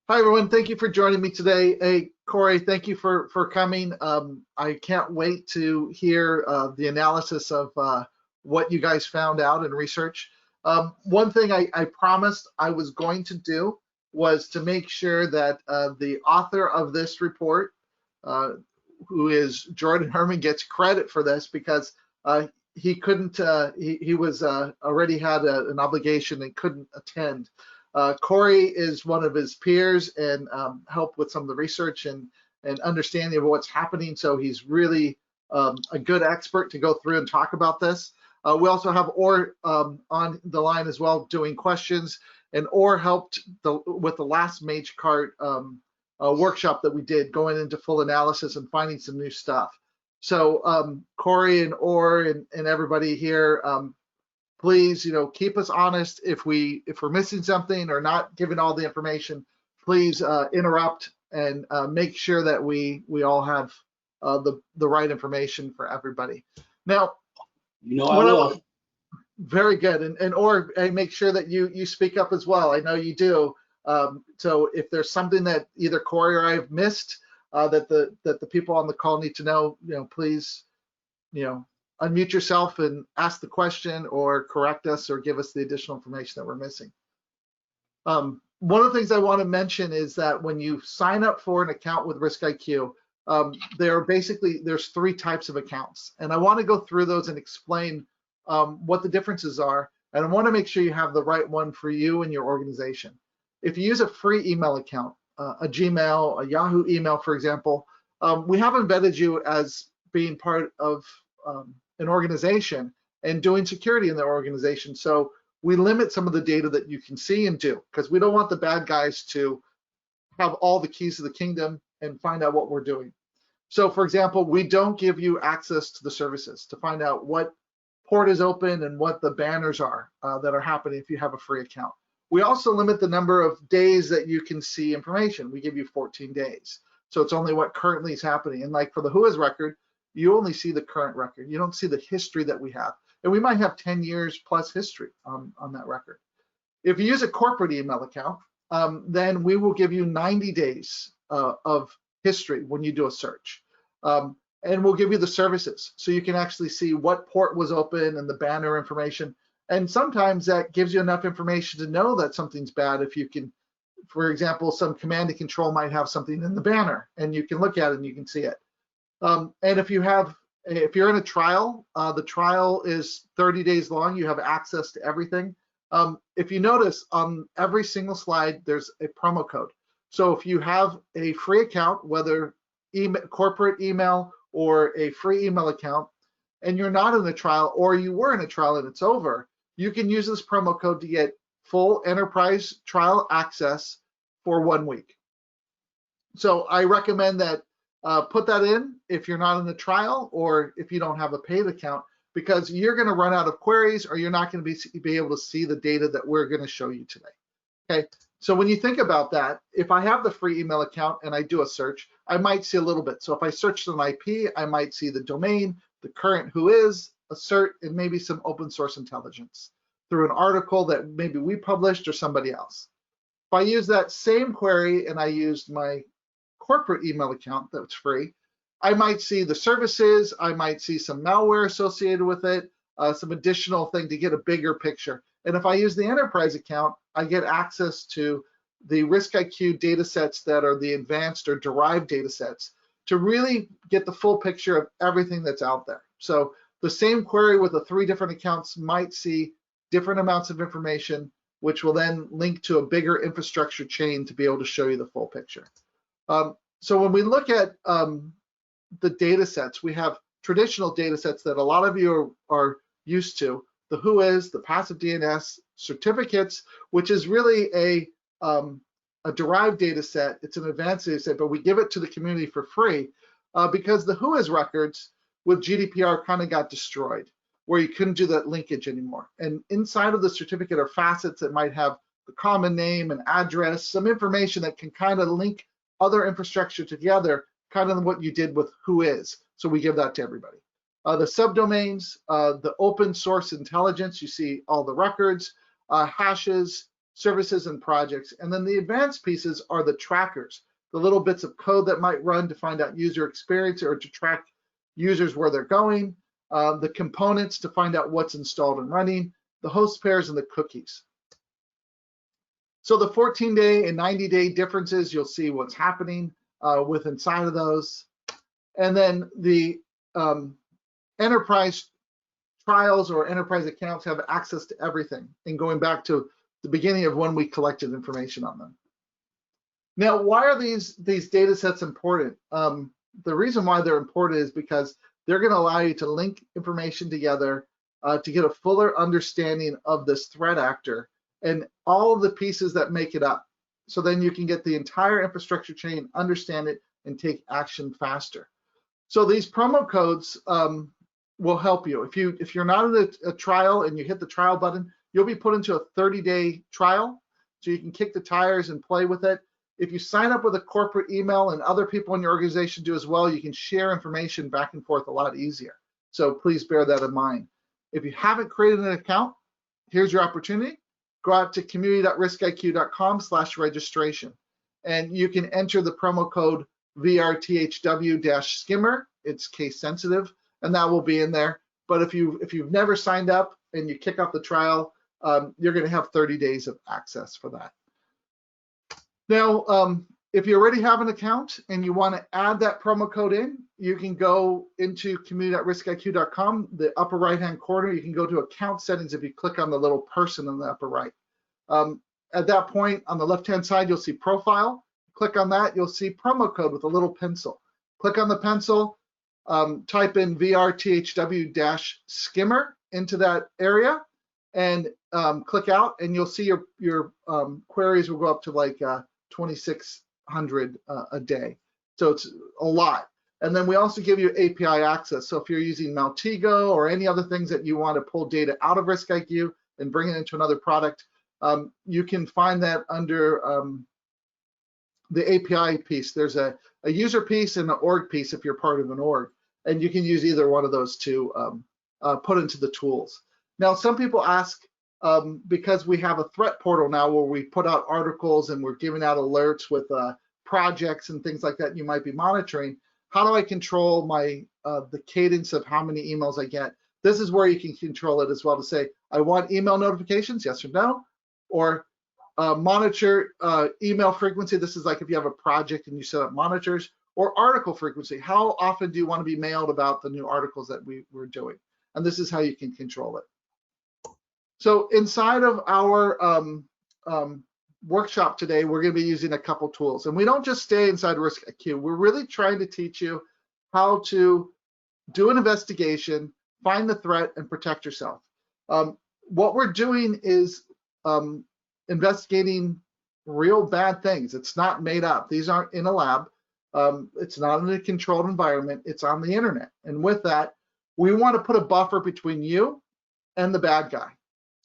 Hi everyone, thank you for joining me today. Hey Corey, thank you for coming. I can't wait to hear the analysis of what you guys found out in research. One thing I promised I was going to do was to make sure that the author of this report, uh, who is Jordan Herman, gets credit for this because he couldn't. He was already had an obligation and couldn't attend. Corey is one of his peers and helped with some of the research and understanding of what's happening. So he's really a good expert to go through and talk about this. We also have Orr on the line as well doing questions, and Orr helped with the last Magecart workshop that we did, going into full analysis and finding some new stuff. So Corey and Orr and everybody here, please, keep us honest. If we're missing something or not giving all the information, please interrupt and make sure that we all have the right information for everybody. Now, I will. Very good, and or make sure that you speak up as well. I know you do. So if there's something that either Corey or I have missed that the people on the call need to know, please, unmute yourself and ask the question or correct us or give us the additional information that we're missing. One of the things I want to mention is that when you sign up for an account with RiskIQ, there's three types of accounts, and I want to go through those and explain what the differences are, and I want to make sure you have the right one for you and your organization. If you use a free email account, a Gmail, a Yahoo email, for example, we have embedded you as being part of an organization and doing security in their organization. So we limit some of the data that you can see and do, because we don't want the bad guys to have all the keys to the kingdom and find out what we're doing. So for example, we don't give you access to the services to find out what port is open and what the banners are that are happening if you have a free account. We also limit the number of days that you can see information. We give you 14 days. So it's only what currently is happening. And like for the WHOIS record, you only see the current record. You don't see the history that we have. And we might have 10 years plus history on that record. If you use a corporate email account, then we will give you 90 days of history when you do a search. And we'll give you the services. So you can actually see what port was open and the banner information. And sometimes that gives you enough information to know that something's bad if you can, for example, some command and control might have something in the banner and you can look at it and you can see it. And if you're in a trial, the trial is 30 days long, you have access to everything. If you notice on every single slide, there's a promo code. So if you have a free account, whether corporate email or a free email account, and you're not in a trial or you were in a trial and it's over, you can use this promo code to get full enterprise trial access for 1 week. So I recommend that put that in if you're not in the trial or if you don't have a paid account, because you're going to run out of queries or you're not going to be able to see the data that we're going to show you today. Okay, so when you think about that, if I have the free email account and I do a search, I might see a little bit. So if I searched an IP, I might see the domain, the current WHOIS, a cert, and maybe some open source intelligence through an article that maybe we published or somebody else. If I use that same query and I used my corporate email account that's free, I might see the services, I might see some malware associated with it, some additional thing to get a bigger picture. And if I use the enterprise account, I get access to the RiskIQ data sets that are the advanced or derived data sets to really get the full picture of everything that's out there. So the same query with the 3 different accounts might see different amounts of information, which will then link to a bigger infrastructure chain to be able to show you the full picture. So when we look at the data sets, we have traditional data sets that a lot of you are used to, the WHOIS, the passive DNS, certificates, which is really a derived data set. It's an advanced data set, but we give it to the community for free because the WHOIS records with GDPR kind of got destroyed, where you couldn't do that linkage anymore. And inside of the certificate are facets that might have the common name and address, some information that can kind of link other infrastructure together, kind of what you did with WHOIS. So we give that to everybody. The subdomains, the open source intelligence, you see all the records, hashes, services and projects. And then the advanced pieces are the trackers, the little bits of code that might run to find out user experience or to track users where they're going, the components to find out what's installed and running, the host pairs, and the cookies. So the 14-day and 90-day differences, you'll see what's happening with inside of those. And then the enterprise trials or enterprise accounts have access to everything, and going back to the beginning of when we collected information on them. Now, why are these data sets important? The reason why they're important is because they're going to allow you to link information together to get a fuller understanding of this threat actor and all of the pieces that make it up. So then you can get the entire infrastructure chain, understand it, and take action faster. So these promo codes will help you. If you're not in a trial and you hit the trial button, you'll be put into a 30-day trial, so you can kick the tires and play with it. If you sign up with a corporate email and other people in your organization do as well, you can share information back and forth a lot easier. So please bear that in mind. If you haven't created an account, here's your opportunity. Go out to community.riskiq.com/registration, and you can enter the promo code VRTHW-Skimmer. It's case sensitive, and that will be in there. But if you've never signed up and you kick off the trial, you're going to have 30 days of access for that. Now, if you already have an account and you want to add that promo code in, you can go into community.riskiq.com, the upper right-hand corner. You can go to account settings if you click on the little person in the upper right. At that point, on the left-hand side, you'll see profile. Click on that, you'll see promo code with a little pencil. Click on the pencil, type in VRTHW-Skimmer into that area, and click out, and you'll see your queries will go up to like 2,600 a day. So it's a lot. And then we also give you API access. So if you're using Maltego or any other things that you want to pull data out of RiskIQ and bring it into another product, you can find that under the API piece. There's a user piece and an org piece if you're part of an org. And you can use either one of those to put into the tools. Now, some people ask, because we have a threat portal now where we put out articles and we're giving out alerts with projects and things like that you might be monitoring, how do I control my the cadence of how many emails I get? This is where you can control it as well to say, I want email notifications, yes or no, or monitor email frequency. This is like if you have a project and you set up monitors, or article frequency. How often do you want to be mailed about the new articles that we're doing? And this is how you can control it. So inside of our workshop today, we're going to be using a couple tools, and we don't just stay inside RiskIQ. We're really trying to teach you how to do an investigation, find the threat, and protect yourself. What we're doing is investigating real bad things. It's not made up. These aren't in a lab. It's not in a controlled environment. It's on the internet. And with that, we want to put a buffer between you and the bad guy.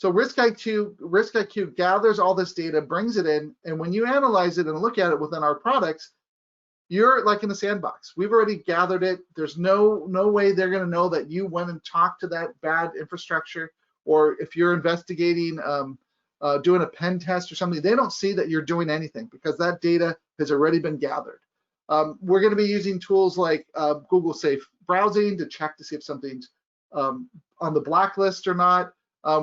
So RiskIQ gathers all this data, brings it in, and when you analyze it and look at it within our products, you're like in a sandbox. We've already gathered it. There's no way they're going to know that you went and talked to that bad infrastructure, or if you're investigating, doing a pen test or something, they don't see that you're doing anything because that data has already been gathered. We're going to be using tools like Google Safe Browsing to check to see if something's on the blacklist or not.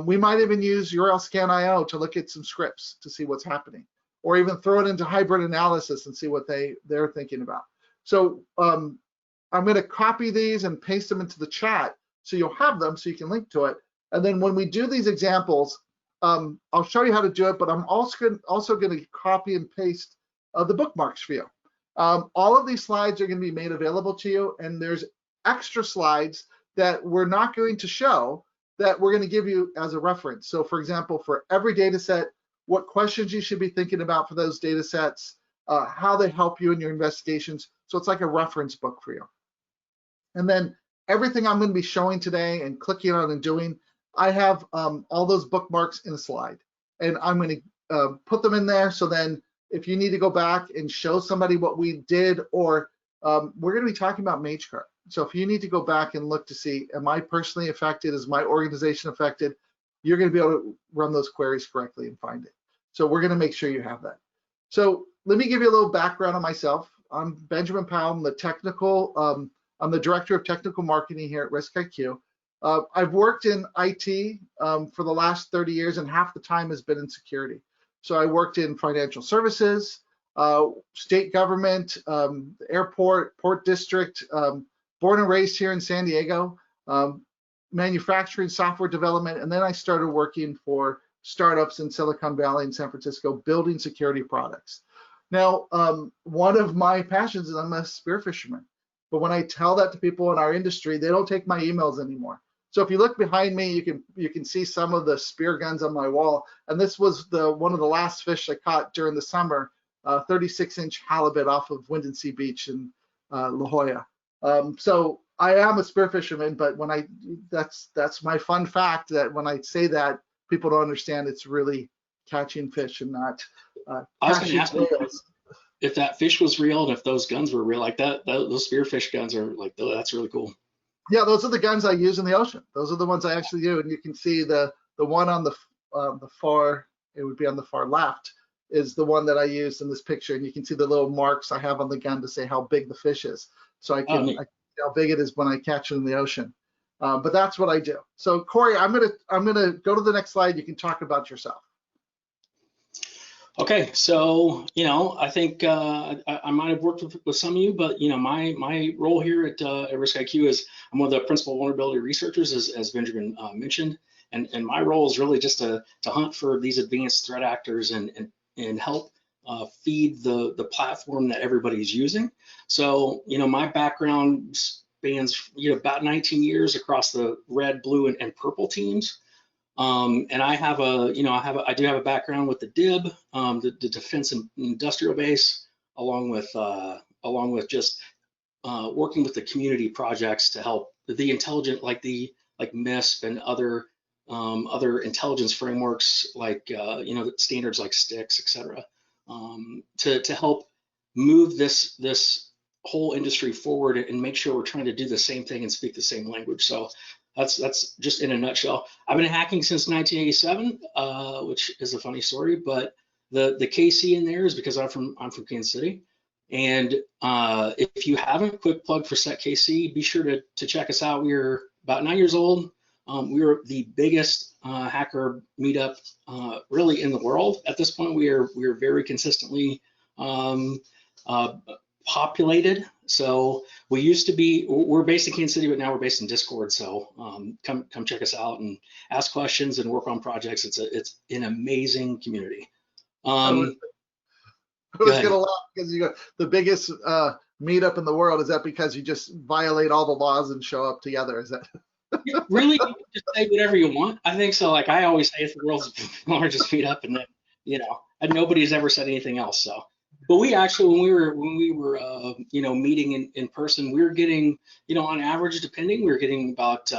We might even use URL Scan.io to look at some scripts to see what's happening, or even throw it into hybrid analysis and see what they're thinking about. So I'm going to copy these and paste them into the chat so you'll have them so you can link to it. And then when we do these examples, I'll show you how to do it, but I'm also going to copy and paste the bookmarks for you. All of these slides are going to be made available to you, and there's extra slides that we're not going to show that we're going to give you as a reference. So for example, for every data set, what questions you should be thinking about for those data sets, how they help you in your investigations. So it's like a reference book for you. And then everything I'm going to be showing today and clicking on and doing, I have all those bookmarks in a slide, and I'm going to put them in there. So then if you need to go back and show somebody what we did, or we're going to be talking about Magecart. So if you need to go back and look to see, am I personally affected? Is my organization affected? You're going to be able to run those queries correctly and find it. So we're going to make sure you have that. So let me give you a little background on myself. I'm Benjamin Powell. I'm the director of technical marketing here at RiskIQ. I've worked in IT for the last 30 years, and half the time has been in security. So I worked in financial services, state government, airport, port district, born and raised here in San Diego, manufacturing, software development, and then I started working for startups in Silicon Valley and San Francisco, building security products. Now, one of my passions is I'm a spear fisherman. But when I tell that to people in our industry, they don't take my emails anymore. So if you look behind me, you can see some of the spear guns on my wall. And this was one of the last fish I caught during the summer, 36-inch halibut off of Wind & Sea Beach in La Jolla. So I am a spear fisherman, but that's my fun fact, that when I say that, people don't understand it's really catching fish and not catching whales. If that fish was real and if those guns were real, like those spearfish guns are like, that's really cool. Yeah, those are the guns I use in the ocean. Those are the ones I actually do. And you can see the one on the far, it would be on the far left, is the one that I used in this picture. And you can see the little marks I have on the gun to say how big the fish is. So I can see how big it is when I catch it in the ocean. But that's what I do. So Corey, I'm gonna go to the next slide. You can talk about yourself. Okay, so I think I might have worked with some of you, but my role here at RiskIQ is I'm one of the principal vulnerability researchers, as Benjamin mentioned, and my role is really just to hunt for these advanced threat actors and help feed the platform that everybody's using. So my background spans about 19 years across the red, blue, and purple teams. And I do have a background with the DIB, the Defense and Industrial Base, along with just working with the community projects to help the intelligent, like MISP and other intelligence frameworks, like standards like STIX, etc., to help move this whole industry forward and make sure we're trying to do the same thing and speak the same language. So that's just in a nutshell. I've been hacking since 1987, which is a funny story, but the KC in there is because I'm from Kansas City. And if you haven't, quick plug for SetKC, be sure to check us out. We're about 9 years old. We are the biggest hacker meetup really in the world at this point. We are very consistently populated. So we're based in Kansas City, but now we're based in Discord. So come check us out and ask questions and work on projects. It's an amazing community. I was gonna laugh because you got the biggest meetup in the world. Is that because you just violate all the laws and show up together? Is that really, you can just say whatever you want? I think so. Like I always say, it's the world's largest meetup, and then and nobody's ever said anything else. So. But we actually, when we were meeting in person, we were getting, on average, depending, we were getting about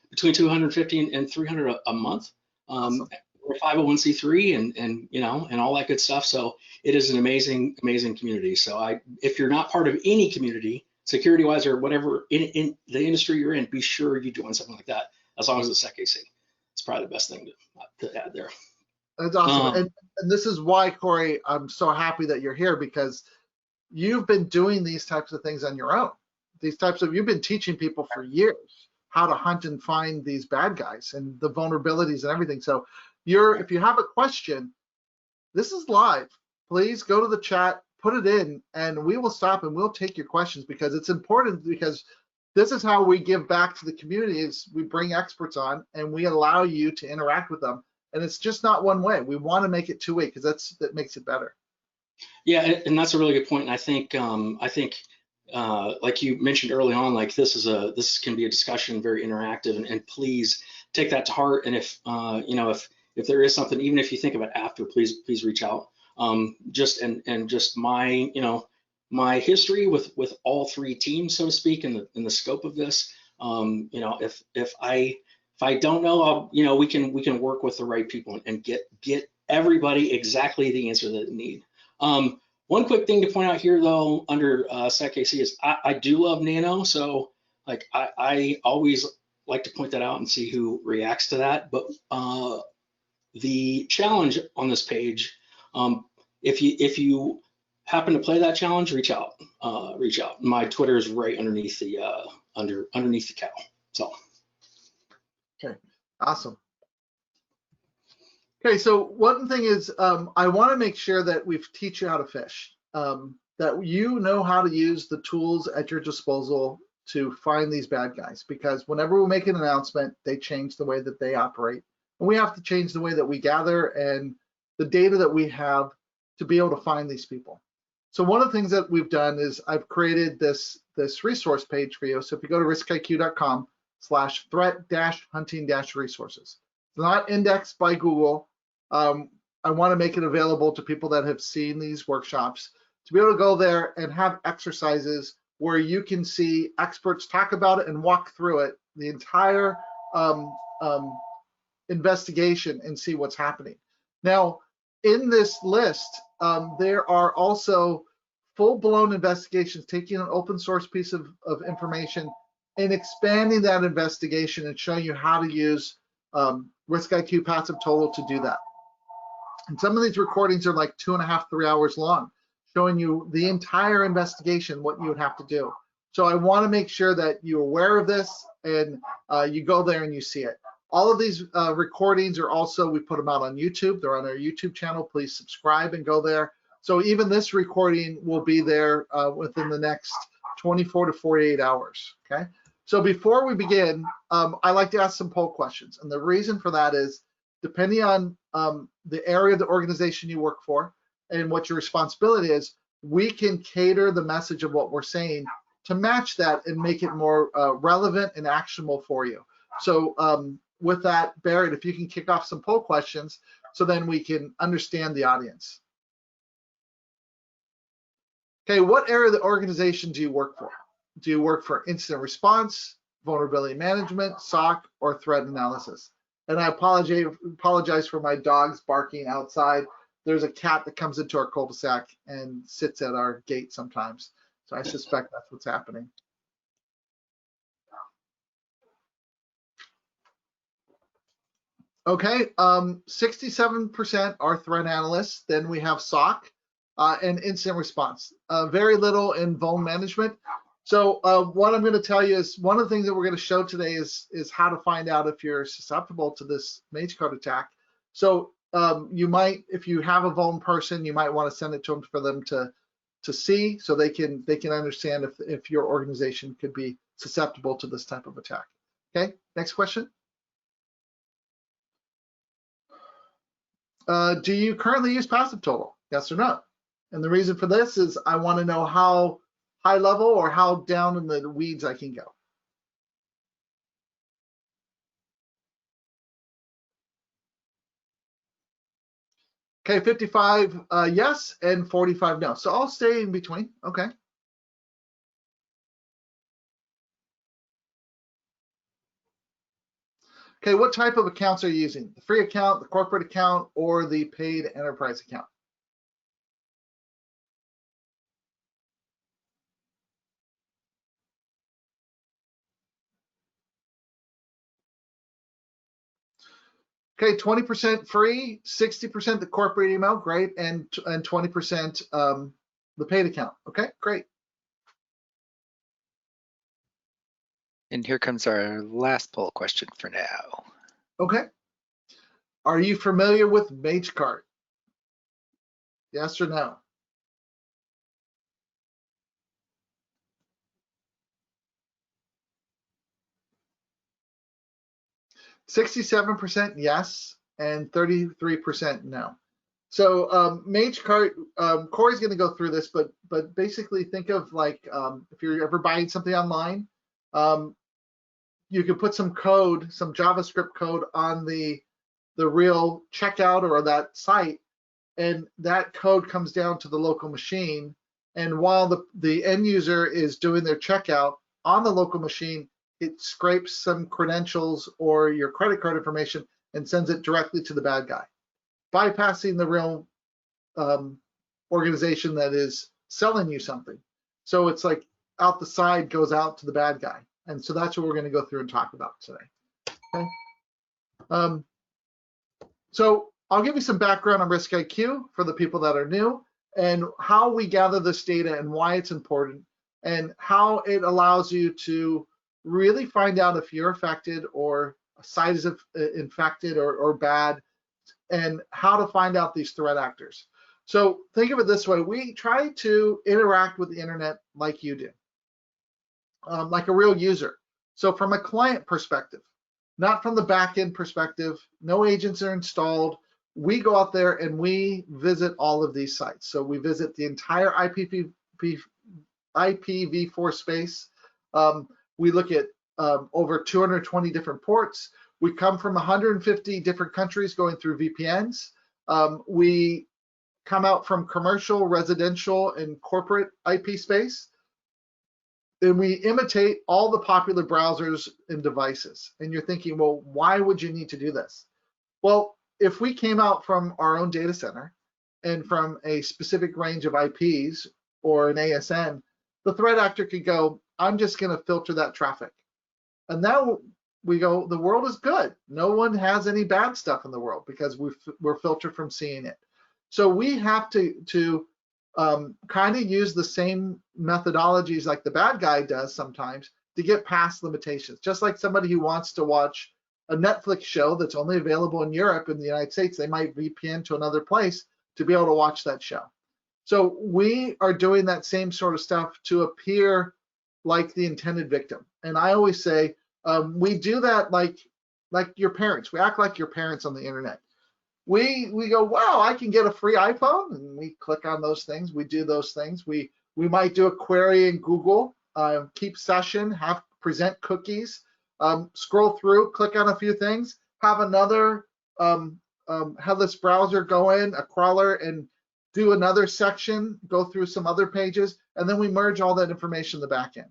between 250 and 300 a month. Awesome. We're 501c3 and all that good stuff. So it is an amazing community. So if you're not part of any community, security-wise or whatever in the industry you're in, be sure you join something like that. As long as it's SecKC, it's probably the best thing to add there. That's awesome. And this is why, Corey, I'm so happy that you're here, because you've been doing these types of things on your own. You've been teaching people for years how to hunt and find these bad guys and the vulnerabilities and everything. So if you have a question, this is live. Please go to the chat, put it in, and we will stop and we'll take your questions, because it's important, because this is how we give back to the community. Is we bring experts on and we allow you to interact with them. And it's just not one way. We want to make it two-way, because that makes it better. Yeah, and that's a really good point. And I think like you mentioned early on, like this can be a discussion, very interactive, and please take that to heart. And if if there is something, even if you think of it after, please reach out. Just my history with all three teams, so to speak, in the scope of this. If I don't know, we can work with the right people and get everybody exactly the answer that they need. One quick thing to point out here, though, under SecKC is I do love Nano, so like I always like to point that out and see who reacts to that. But The challenge on this page, if you happen to play that challenge, reach out. My Twitter is right underneath the underneath the cow. So. Okay, awesome. Okay, so one thing is I want to make sure that we teach you how to fish, that you know how to use the tools at your disposal to find these bad guys, because whenever we make an announcement, they change the way that they operate. And we have to change the way that we gather and the data that we have to be able to find these people. So one of the things that we've done is I've created this resource page for you. So if you go to riskiq.com/threat-hunting-resources, it's not indexed by Google. I want to make it available to people that have seen these workshops to be able to go there and have exercises where you can see experts talk about it and walk through it, the entire investigation, and see what's happening. Now, in this list, there are also full-blown investigations, taking an open source piece of information and expanding that investigation and showing you how to use RiskIQ Passive Total to do that. And some of these recordings are like 2.5, 3 hours long, showing you the entire investigation, what you would have to do. So I want to make sure that you're aware of this and you go there and you see it. All of these recordings are also, we put them out on YouTube. They're on our YouTube channel. Please subscribe and go there. So even this recording will be there within the next 24 to 48 hours, okay? So before we begin, I like to ask some poll questions. And the reason for that is, depending on the area of the organization you work for and what your responsibility is, we can cater the message of what we're saying to match that and make it more relevant and actionable for you. So with that, Barrett, if you can kick off some poll questions so then we can understand the audience. Okay, what area of the organization do you work for? Do you work for incident response, vulnerability management, SOC, or threat analysis? And I apologize for my dogs barking outside. There's a cat that comes into our cul-de-sac and sits at our gate sometimes. So I suspect that's what's happening. Okay, 67% are threat analysts. Then we have SOC and incident response. Very little in vuln management. So what I'm going to tell you is one of the things that we're going to show today is how to find out if you're susceptible to this Magecart attack. So you might, if you have a vuln person, you might want to send it to them for them to see, so they can understand if your organization could be susceptible to this type of attack. Okay, next question. Do you currently use Passive Total? Yes or no? And the reason for this is I want to know how high level or how down in the weeds I can go. Okay, 55 yes and 45 no. So I'll stay in between. Okay. Okay, what type of accounts are you using? The free account, the corporate account, or the paid enterprise account? Okay, 20% free, 60% the corporate email, great, and 20% the paid account. Okay, great. And here comes our last poll question for now. Okay. Are you familiar with Magecart? Yes or no? %, yes, and 33% no. So Magecart, Corey's going to go through this, but basically think of like if you're ever buying something online, you can put some code, some JavaScript code on the real checkout or that site, and that code comes down to the local machine. And while the end user is doing their checkout on the local machine, it scrapes some credentials or your credit card information and sends it directly to the bad guy, bypassing the real organization that is selling you something. So it's like out the side goes out to the bad guy. And so that's what we're going to go through and talk about today. Okay. So I'll give you some background on RiskIQ for the people that are new, and how we gather this data and why it's important, and how it allows you to really find out if you're affected or a site is infected or bad, and how to find out these threat actors. So think of it this way: we try to interact with the internet like you do, like a real user. So from a client perspective, not from the back-end perspective, no agents are installed. We go out there and we visit all of these sites. So we visit the entire IPv4 space. We look at over 220 different ports. We come from 150 different countries going through VPNs. We come out from commercial, residential, and corporate IP space. And we imitate all the popular browsers and devices. And you're thinking, well, why would you need to do this? Well, if we came out from our own data center and from a specific range of IPs or an ASN, the threat actor could go, I'm just going to filter that traffic. And now we go, the world is good. No one has any bad stuff in the world because we're filtered from seeing it. So we have to kind of use the same methodologies like the bad guy does sometimes to get past limitations. Just like somebody who wants to watch a Netflix show that's only available in Europe, in the United States, they might VPN to another place to be able to watch that show. So we are doing that same sort of stuff to appear like the intended victim. And I always say, we do that like your parents. We act like your parents on the internet. We go, wow, I can get a free iPhone, and we click on those things. We do those things. We might do a query in Google, keep session, present cookies, scroll through, click on a few things, have another have this browser go in, a crawler, and do another section, go through some other pages, and then we merge all that information in the back end.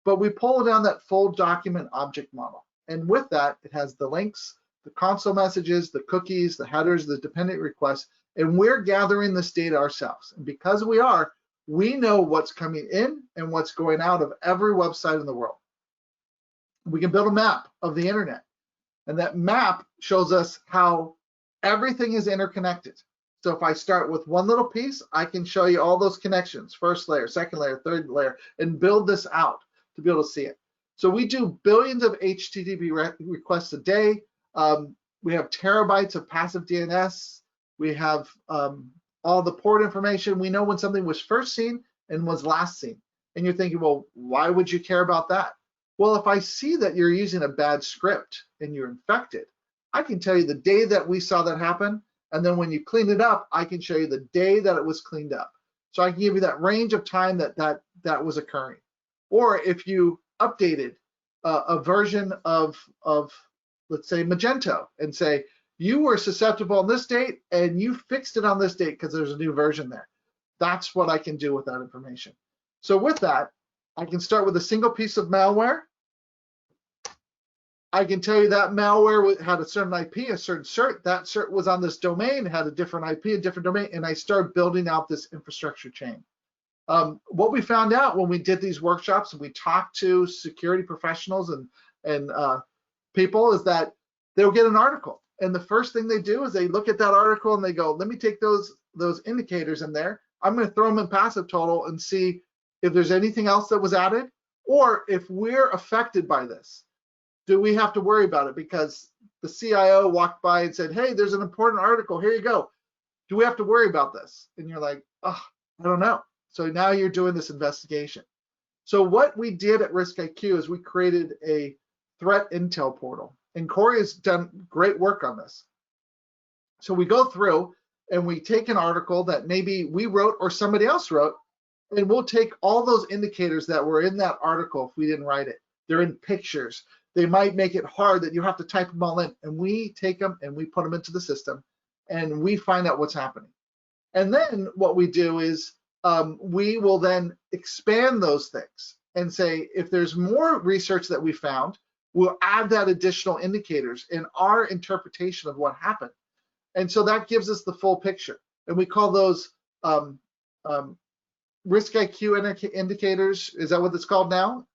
But we pull down that full document object model. And with that, it has the links, the console messages, the cookies, the headers, the dependent requests, and we're gathering this data ourselves. And because we know what's coming in and what's going out of every website in the world. We can build a map of the internet, and that map shows us how everything is interconnected. So if I start with one little piece, I can show you all those connections, first layer, second layer, third layer, and build this out to be able to see it. So we do billions of HTTP requests a day. We have terabytes of passive DNS. We have all the port information. We know when something was first seen and was last seen. And you're thinking, well, why would you care about that? Well, if I see that you're using a bad script and you're infected, I can tell you the day that we saw that happen. And then when you clean it up, I can show you the day that it was cleaned up. So I can give you that range of time that was occurring. Or if you updated a version of let's say Magento, and say you were susceptible on this date and you fixed it on this date because there's a new version there. That's what I can do with that information. So with that, I can start with a single piece of malware. I can tell you that malware had a certain IP, a certain cert. That cert was on this domain, had a different IP, a different domain, and I started building out this infrastructure chain. What we found out when we did these workshops and we talked to security professionals and people is that they'll get an article, and the first thing they do is they look at that article and they go, let me take those indicators in there. I'm going to throw them in passive total and see if there's anything else that was added, or if we're affected by this. Do we have to worry about it because the CIO walked by and said, hey, there's an important article, here you go. Do we have to worry about this? And you're like, oh, I don't know. So now you're doing this investigation. So what we did at RiskIQ is we created a threat intel portal, and Corey has done great work on this. So we go through and we take an article that maybe we wrote or somebody else wrote, and we'll take all those indicators that were in that article if we didn't write it. They're in pictures. They might make it hard that you have to type them all in, and we take them and we put them into the system and we find out what's happening. And then what we do is we will then expand those things and say, if there's more research that we found, we'll add that additional indicators in our interpretation of what happened. And so that gives us the full picture. And we call those RiskIQ indicators. Is that what it's called now?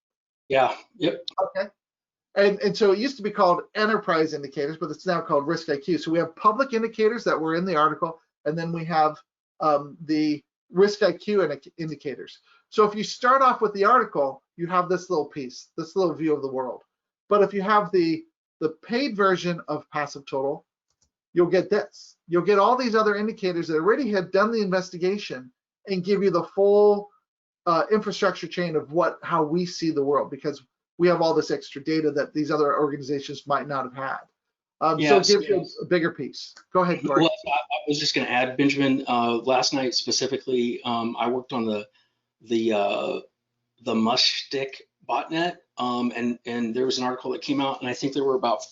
Yeah, yep. Okay. And so it used to be called enterprise indicators, but it's now called RiskIQ. So we have public indicators that were in the article, and then we have the RiskIQ indicators. So if you start off with the article, you have this little piece, this little view of the world. But if you have the paid version of Passive Total, you'll get this. You'll get all these other indicators that already had done the investigation and give you the full infrastructure chain of how we see the world, because we have all this extra data that these other organizations might not have had. So it gives you a bigger piece. Go ahead, Corey. Well, I was just going to add, Benjamin. Last night specifically, I worked on the Mushstick botnet, and there was an article that came out, and I think there were about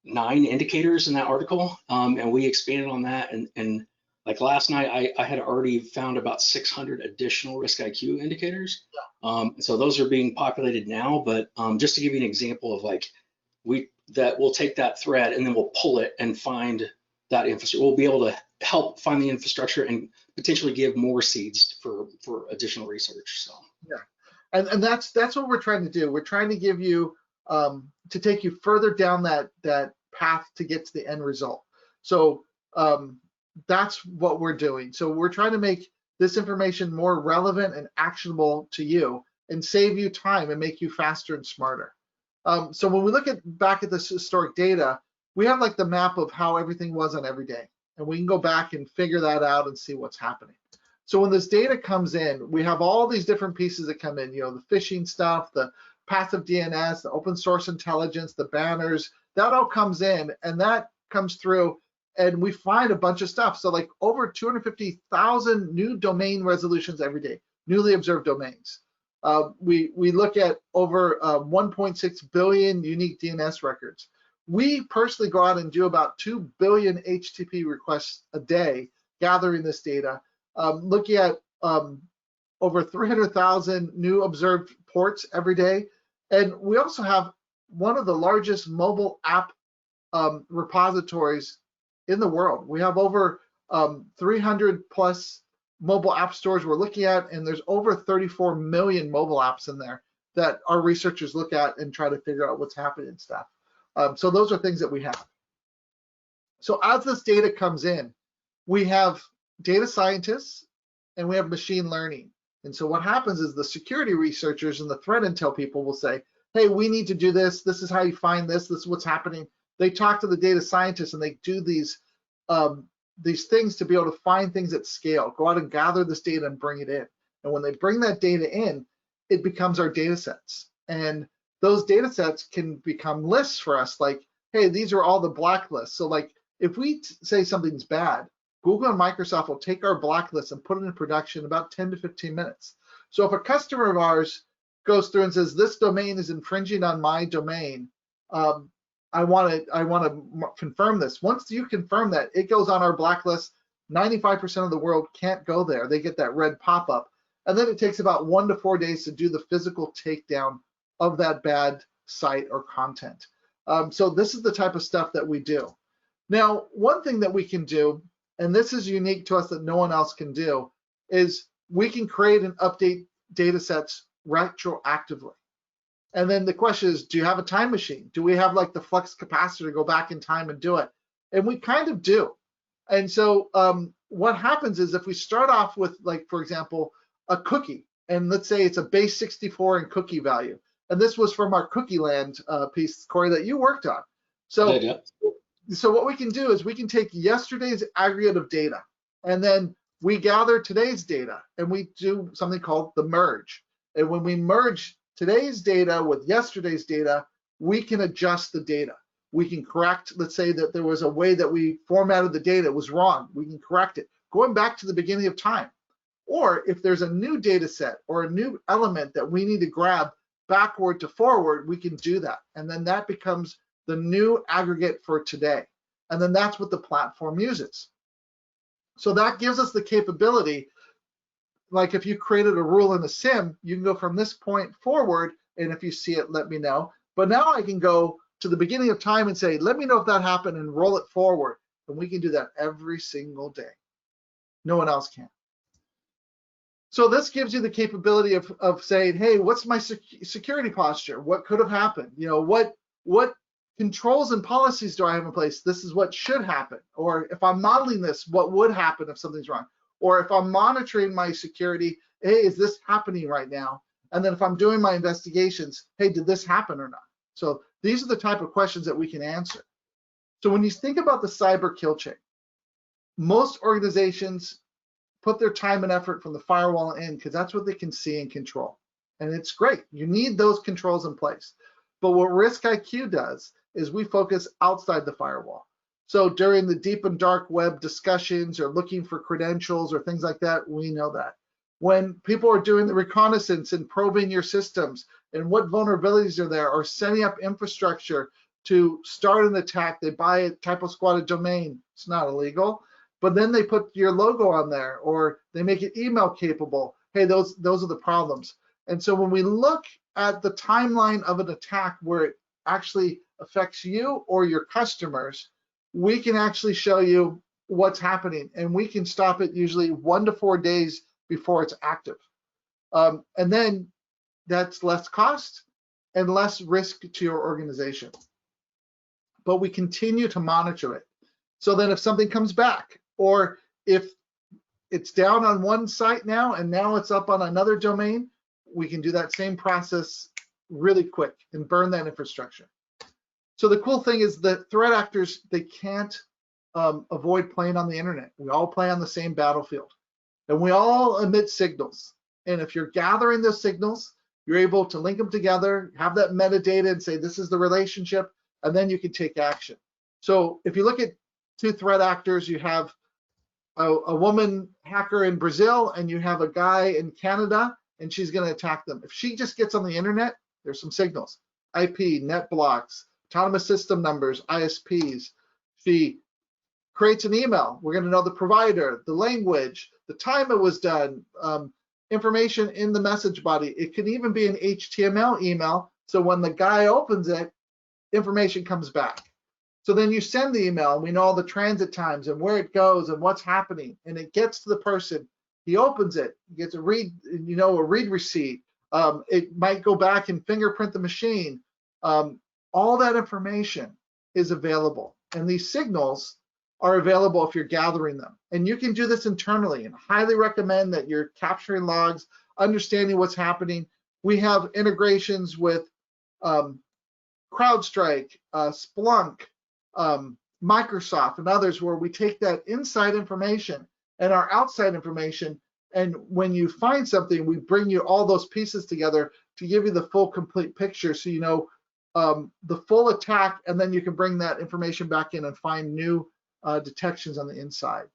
9 indicators in that article, and we expanded on that. And like last night, I had already found about 600 additional RiskIQ indicators. Yeah. So those are being populated now. But just to give you an example of like we'll take that thread and then we'll pull it and find that infrastructure. We'll be able to help find the infrastructure and potentially give more seeds for additional research. So yeah, and that's what we're trying to do. We're trying to give you to take you further down that path to get to the end result. So that's what we're doing. So we're trying to make this information more relevant and actionable to you and save you time and make you faster and smarter. So when we look back at this historic data, we have like the map of how everything was on every day, and we can go back and figure that out and see what's happening. So when this data comes in, we have all these different pieces that come in, the phishing stuff, the passive DNS, the open source intelligence, the banners, that all comes in, and that comes through, and we find a bunch of stuff. So like over 250,000 new domain resolutions every day, newly observed domains. We look at over 1.6 billion unique DNS records. We personally go out and do about 2 billion HTTP requests a day, gathering this data, looking at over 300,000 new observed ports every day. And we also have one of the largest mobile app repositories in the world. We have over 300 plus mobile app stores we're looking at, and there's over 34 million mobile apps in there that our researchers look at and try to figure out what's happening and stuff. So those are things that we have. So as this data comes in, we have data scientists and we have machine learning. And so what happens is the security researchers and the threat intel people will say, hey, we need to do this. This is how you find this. This is what's happening. They talk to the data scientists and they do these things to be able to find things at scale, go out and gather this data and bring it in. And when they bring that data in, it becomes our data sets. And those data sets can become lists for us, like, hey, these are all the blacklists. So like if we say something's bad, Google and Microsoft will take our blacklist and put it in production in about 10 to 15 minutes. So if a customer of ours goes through and says, this domain is infringing on my domain, I want to confirm this. Once you confirm that, it goes on our blacklist. 95% of the world can't go there. They get that red pop-up. And then it takes about 1 to 4 days to do the physical takedown of that bad site or content. So this is the type of stuff that we do. Now, one thing that we can do, and this is unique to us that no one else can do, is we can create and update data sets retroactively. And then the question is, do you have a time machine? Do we have like the flux capacitor to go back in time and do it? And we kind of do. And so what happens is if we start off with, like, for example, a cookie, and let's say it's a base 64 in cookie value. And this was from our cookie land piece, Corey, that you worked on. So, so what we can do is we can take yesterday's aggregate of data, and then we gather today's data, and we do something called the merge. And when we merge today's data with yesterday's data, we can adjust the data. We can correct, let's say that there was a way that we formatted the data, it was wrong. We can correct it, going back to the beginning of time. Or if there's a new data set or a new element that we need to grab backward to forward, we can do that. And then that becomes the new aggregate for today. And then that's what the platform uses. So that gives us the capability, like if you created a rule in a sim, you can go from this point forward, and if you see it, let me know. But now I can go to the beginning of time and say, let me know if that happened, and roll it forward. And we can do that every single day. No one else can. So this gives you the capability of saying, hey, what's my security posture? What could have happened? You know, what controls and policies do I have in place? This is what should happen. Or if I'm modeling this, what would happen if something's wrong? Or if I'm monitoring my security, hey, is this happening right now? And then if I'm doing my investigations, hey, did this happen or not? So these are the type of questions that we can answer. So when you think about the cyber kill chain, most organizations put their time and effort from the firewall in because that's what they can see and control. And it's great. You need those controls in place. But what RiskIQ does is we focus outside the firewall. So during the deep and dark web discussions or looking for credentials or things like that, we know that. When people are doing the reconnaissance and probing your systems and what vulnerabilities are there, or setting up infrastructure to start an attack, they buy a typo squatted domain. It's not illegal. But then they put your logo on there, or they make it email capable. Hey, those are the problems. And so when we look at the timeline of an attack where it actually affects you or your customers, we can actually show you what's happening, and we can stop it usually 1 to 4 days before it's active. And then that's less cost and less risk to your organization. But we continue to monitor it. So then if something comes back, or if it's down on one site now and now it's up on another domain, we can do that same process really quick and burn that infrastructure. So the cool thing is that threat actors, they can't avoid playing on the internet. We all play on the same battlefield, and we all emit signals. And if you're gathering those signals, you're able to link them together, have that metadata and say, this is the relationship, and then you can take action. So if you look at 2 threat actors, you have a woman hacker in Brazil and you have a guy in Canada, and she's going to attack them. If she just gets on the internet, there's some signals: IP, net blocks, autonomous system numbers, ISPs. She creates an email. We're going to know the provider, the language, the time it was done, information in the message body. It can even be an HTML email, so when the guy opens it, information comes back. So then you send the email, and we know all the transit times and where it goes and what's happening, and it gets to the person. He opens it, he gets a read receipt. It might go back and fingerprint the machine. All that information is available, and these signals are available if you're gathering them. And you can do this internally, and highly recommend that you're capturing logs, understanding what's happening. We have integrations with CrowdStrike, Splunk, Microsoft, and others, where we take that inside information and our outside information, and when you find something, we bring you all those pieces together to give you the full complete picture, so you know the full attack, and then you can bring that information back in and find new detections on the inside.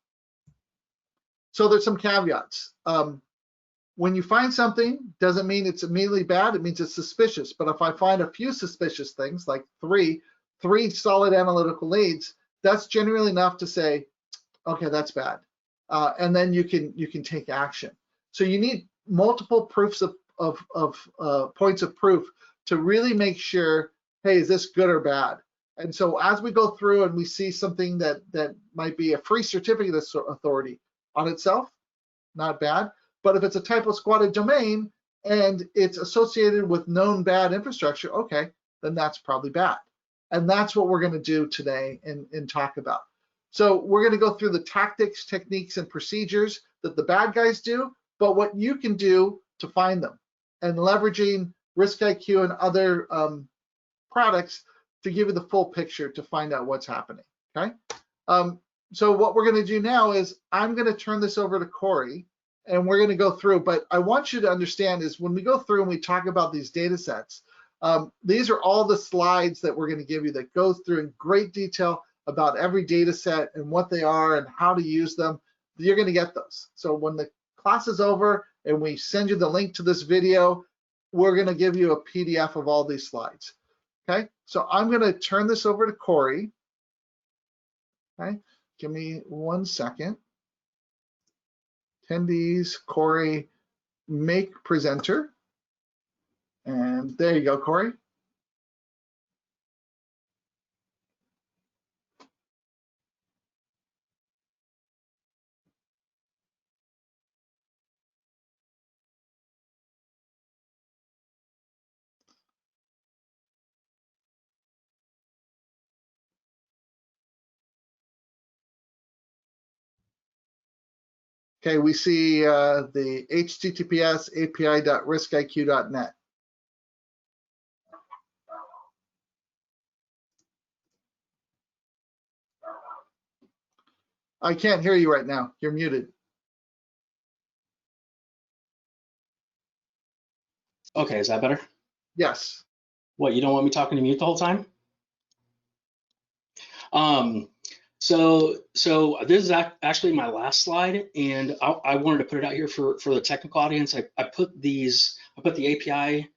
So there's some caveats. When you find something, doesn't mean it's immediately bad, it means it's suspicious. But if I find a few suspicious things, like three solid analytical leads, that's generally enough to say, okay, that's bad. And then you can take action. So you need multiple proofs of points of proof to really make sure, hey, is this good or bad? And so as we go through and we see something that might be a free certificate of authority on itself, not bad. But if it's a typo squatted domain and it's associated with known bad infrastructure, okay, then that's probably bad. And that's what we're going to do today and talk about. So we're going to go through the tactics, techniques, and procedures that the bad guys do, but what you can do to find them, and leveraging RiskIQ and other products to give you the full picture to find out what's happening, okay? So what we're going to do now is I'm going to turn this over to Corey, and we're going to go through, but I want you to understand is when we go through and we talk about these data sets, these are all the slides that we're going to give you that go through in great detail about every data set and what they are and how to use them. You're going to get those. So when the class is over and we send you the link to this video, we're going to give you a PDF of all these slides. Okay, so I'm going to turn this over to Corey. Okay, give me 1 second. Attendees, Corey, make presenter. And there you go, Corey. Okay, we see the https api.riskiq.net. I can't hear you right now. You're muted. Okay, is that better? Yes. What, you don't want me talking to mute the whole time? So this is actually my last slide, and I wanted to put it out here for the technical audience. I put the API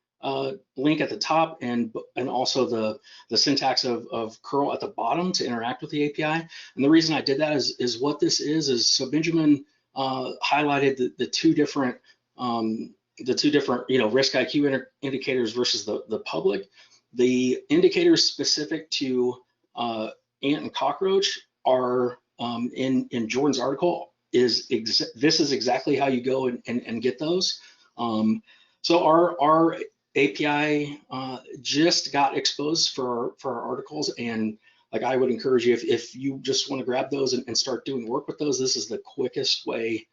link at the top and also the syntax of curl at the bottom to interact with the API. And the reason I did that is what this is so Benjamin highlighted the two different RiskIQ indicators versus the public. The indicators specific to ant and cockroach are in Jordan's article. This is exactly how you go and get those. So our API just got exposed for our articles, and like I would encourage you, if you just want to grab those and start doing work with those, this is the quickest way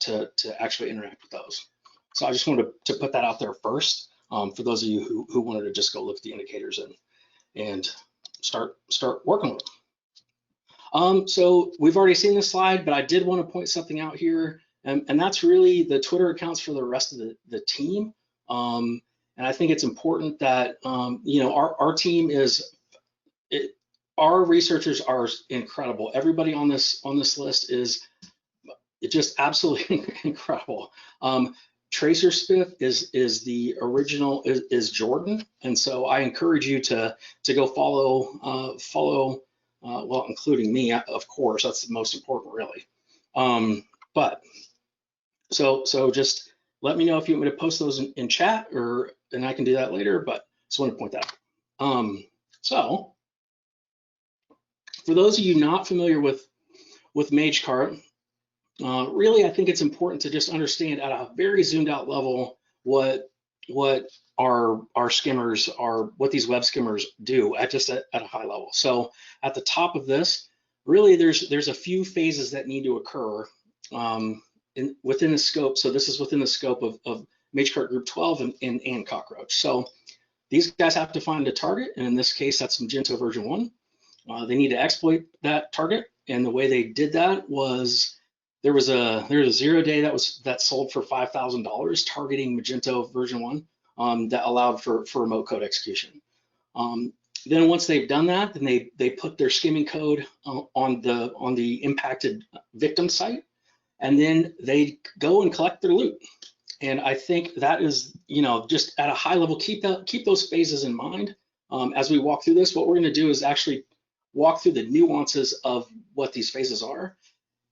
to actually interact with those. So I just wanted to put that out there first for those of you who wanted to just go look at the indicators and start working with them. So we've already seen this slide, but I did want to point something out here, and that's really the Twitter accounts for the rest of the team. And I think it's important that our team our researchers are incredible. Everybody on this list is just absolutely incredible. Tracer Spiff is the original is Jordan, and so I encourage you to go follow well, including me, of course. That's the most important, really. But so just let me know if you want me to post those in chat, and I can do that later. But just want to point that out. So for those of you not familiar with Magecart, really, I think it's important to just understand at a very zoomed out level what our skimmers are, what these web skimmers do at a high level. So at the top of this, really there's a few phases that need to occur within the scope. So this is within the scope of Magecart Group 12 and Cockroach. So these guys have to find a target, and in this case, that's Magento version 1. They need to exploit that target, and the way they did that was there was a 0-day that sold for $5,000 targeting Magento version 1 that allowed for remote code execution. Then once they've done that, then they put their skimming code on the impacted victim site, and then they go and collect their loot. And I think that is, just at a high level, keep those phases in mind as we walk through this. What we're going to do is actually walk through the nuances of what these phases are.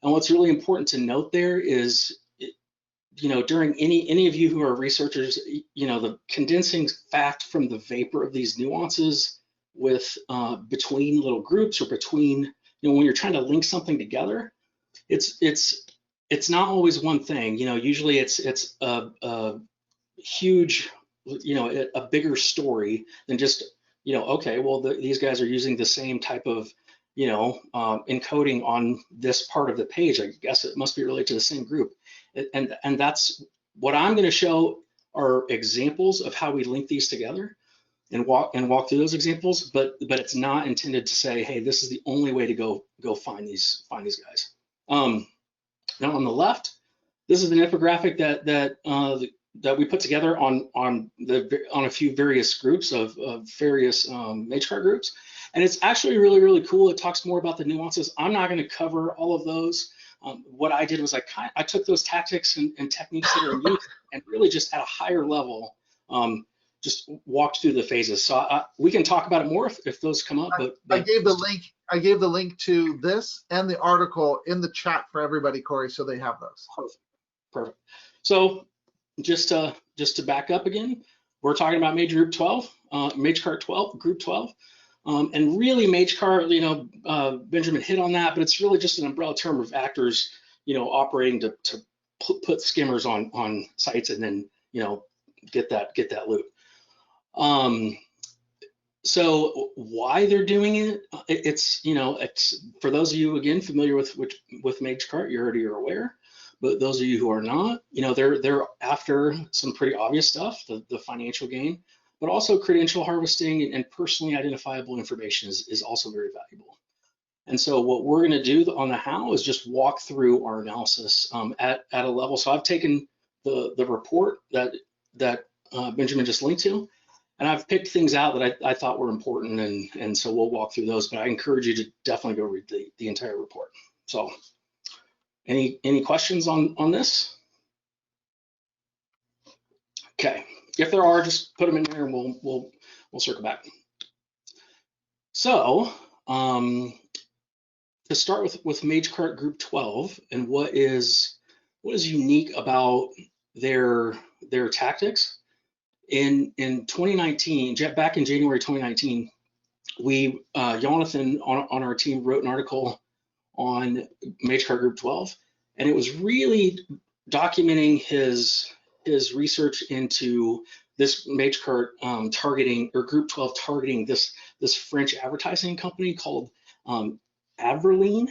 And what's really important to note there is, during any of you who are researchers, the condensing fact from the vapor of these nuances with between little groups or between, when you're trying to link something together, it's not always one thing. Usually it's a huge, a bigger story than just, okay, well, these guys are using the same type of encoding on this part of the page. I guess it must be related to the same group. And that's what I'm going to show are examples of how we link these together and walk through those examples, but it's not intended to say, hey, this is the only way to go find these guys. Now on the left, this is an infographic that we put together on a few various groups of various Magecart groups. And it's actually really, really cool. It talks more about the nuances. I'm not going to cover all of those. What I did was I took those tactics and techniques that are in use and really just at a higher level, just walked through the phases. So we can talk about it more if those come up. But I gave the link to this and the article in the chat for everybody, Corey, so they have those. Perfect. So just to back up again, we're talking about Magecart 12, Group 12. And really Magecart, Benjamin hit on that, but it's really just an umbrella term of actors, operating to put skimmers on sites and then, get that loot. So why they're doing it, it's for those of you, again, familiar with Magecart, you already are aware, but those of you who are not, they're after some pretty obvious stuff, the financial gain, but also credential harvesting and personally identifiable information is also very valuable. And so what we're going to do on the how is just walk through our analysis at a level. So I've taken the report that Benjamin just linked to, and I've picked things out that I thought were important, and so we'll walk through those. But I encourage you to definitely go read the entire report. So any questions on this? Okay, if there are, just put them in there, and we'll circle back. So to start with Magecart Group 12 and what is unique about their tactics. In 2019, back in January 2019, we Jonathan on our team wrote an article on Magecart Group 12, and it was really documenting his research into this Magecart targeting, or Group 12 targeting this French advertising company called Averline.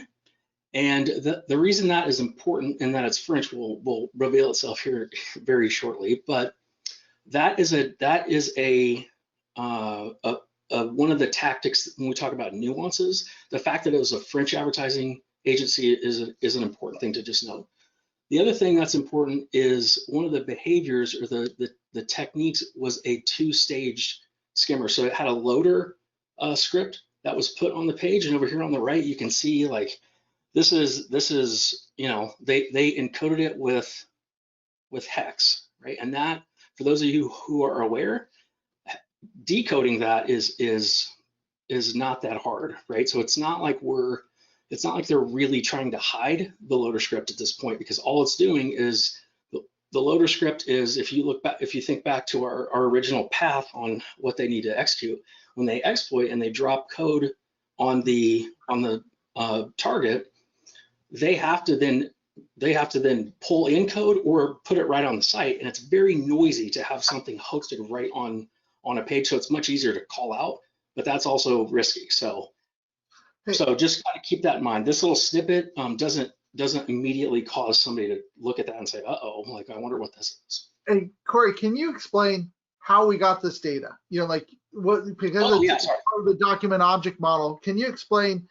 And the reason that is important and that it's French will reveal itself here very shortly. But that is one of the tactics when we talk about nuances. The fact that it was a French advertising agency is an important thing to just note. The other thing that's important is one of the behaviors or the techniques was a two-stage skimmer. So it had a loader script that was put on the page, and over here on the right you can see like this is they encoded it with hex, right? And that, for those of you who are aware, decoding that is not that hard, right? So it's not like they're really trying to hide the loader script at this point, because all it's doing is the loader script is, if you think back to our original path on what they need to execute, when they exploit and they drop code on the target, they have to then pull in code or put it right on the site, and it's very noisy to have something hosted right on a page. So it's much easier to call out, but that's also risky. So just kind of keep that in mind. This little snippet doesn't immediately cause somebody to look at that and say, uh-oh, like, I wonder what this is. Hey, Corey, can you explain how we got this data? Like what, because it's part of the document object model. Can you explain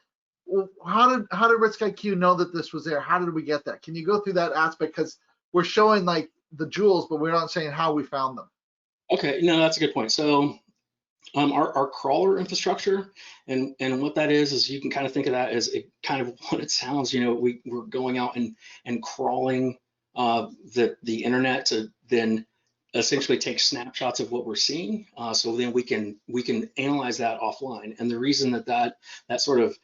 how did RiskIQ know that this was there? How did we get that? Can you go through that aspect? Because we're showing like the jewels, but we're not saying how we found them. Okay, no, that's a good point. So our crawler infrastructure, and what that is you can kind of think of that as kind of what it sounds. We're going out and crawling the internet to then essentially take snapshots of what we're seeing, so then we can analyze that offline. And the reason that sort of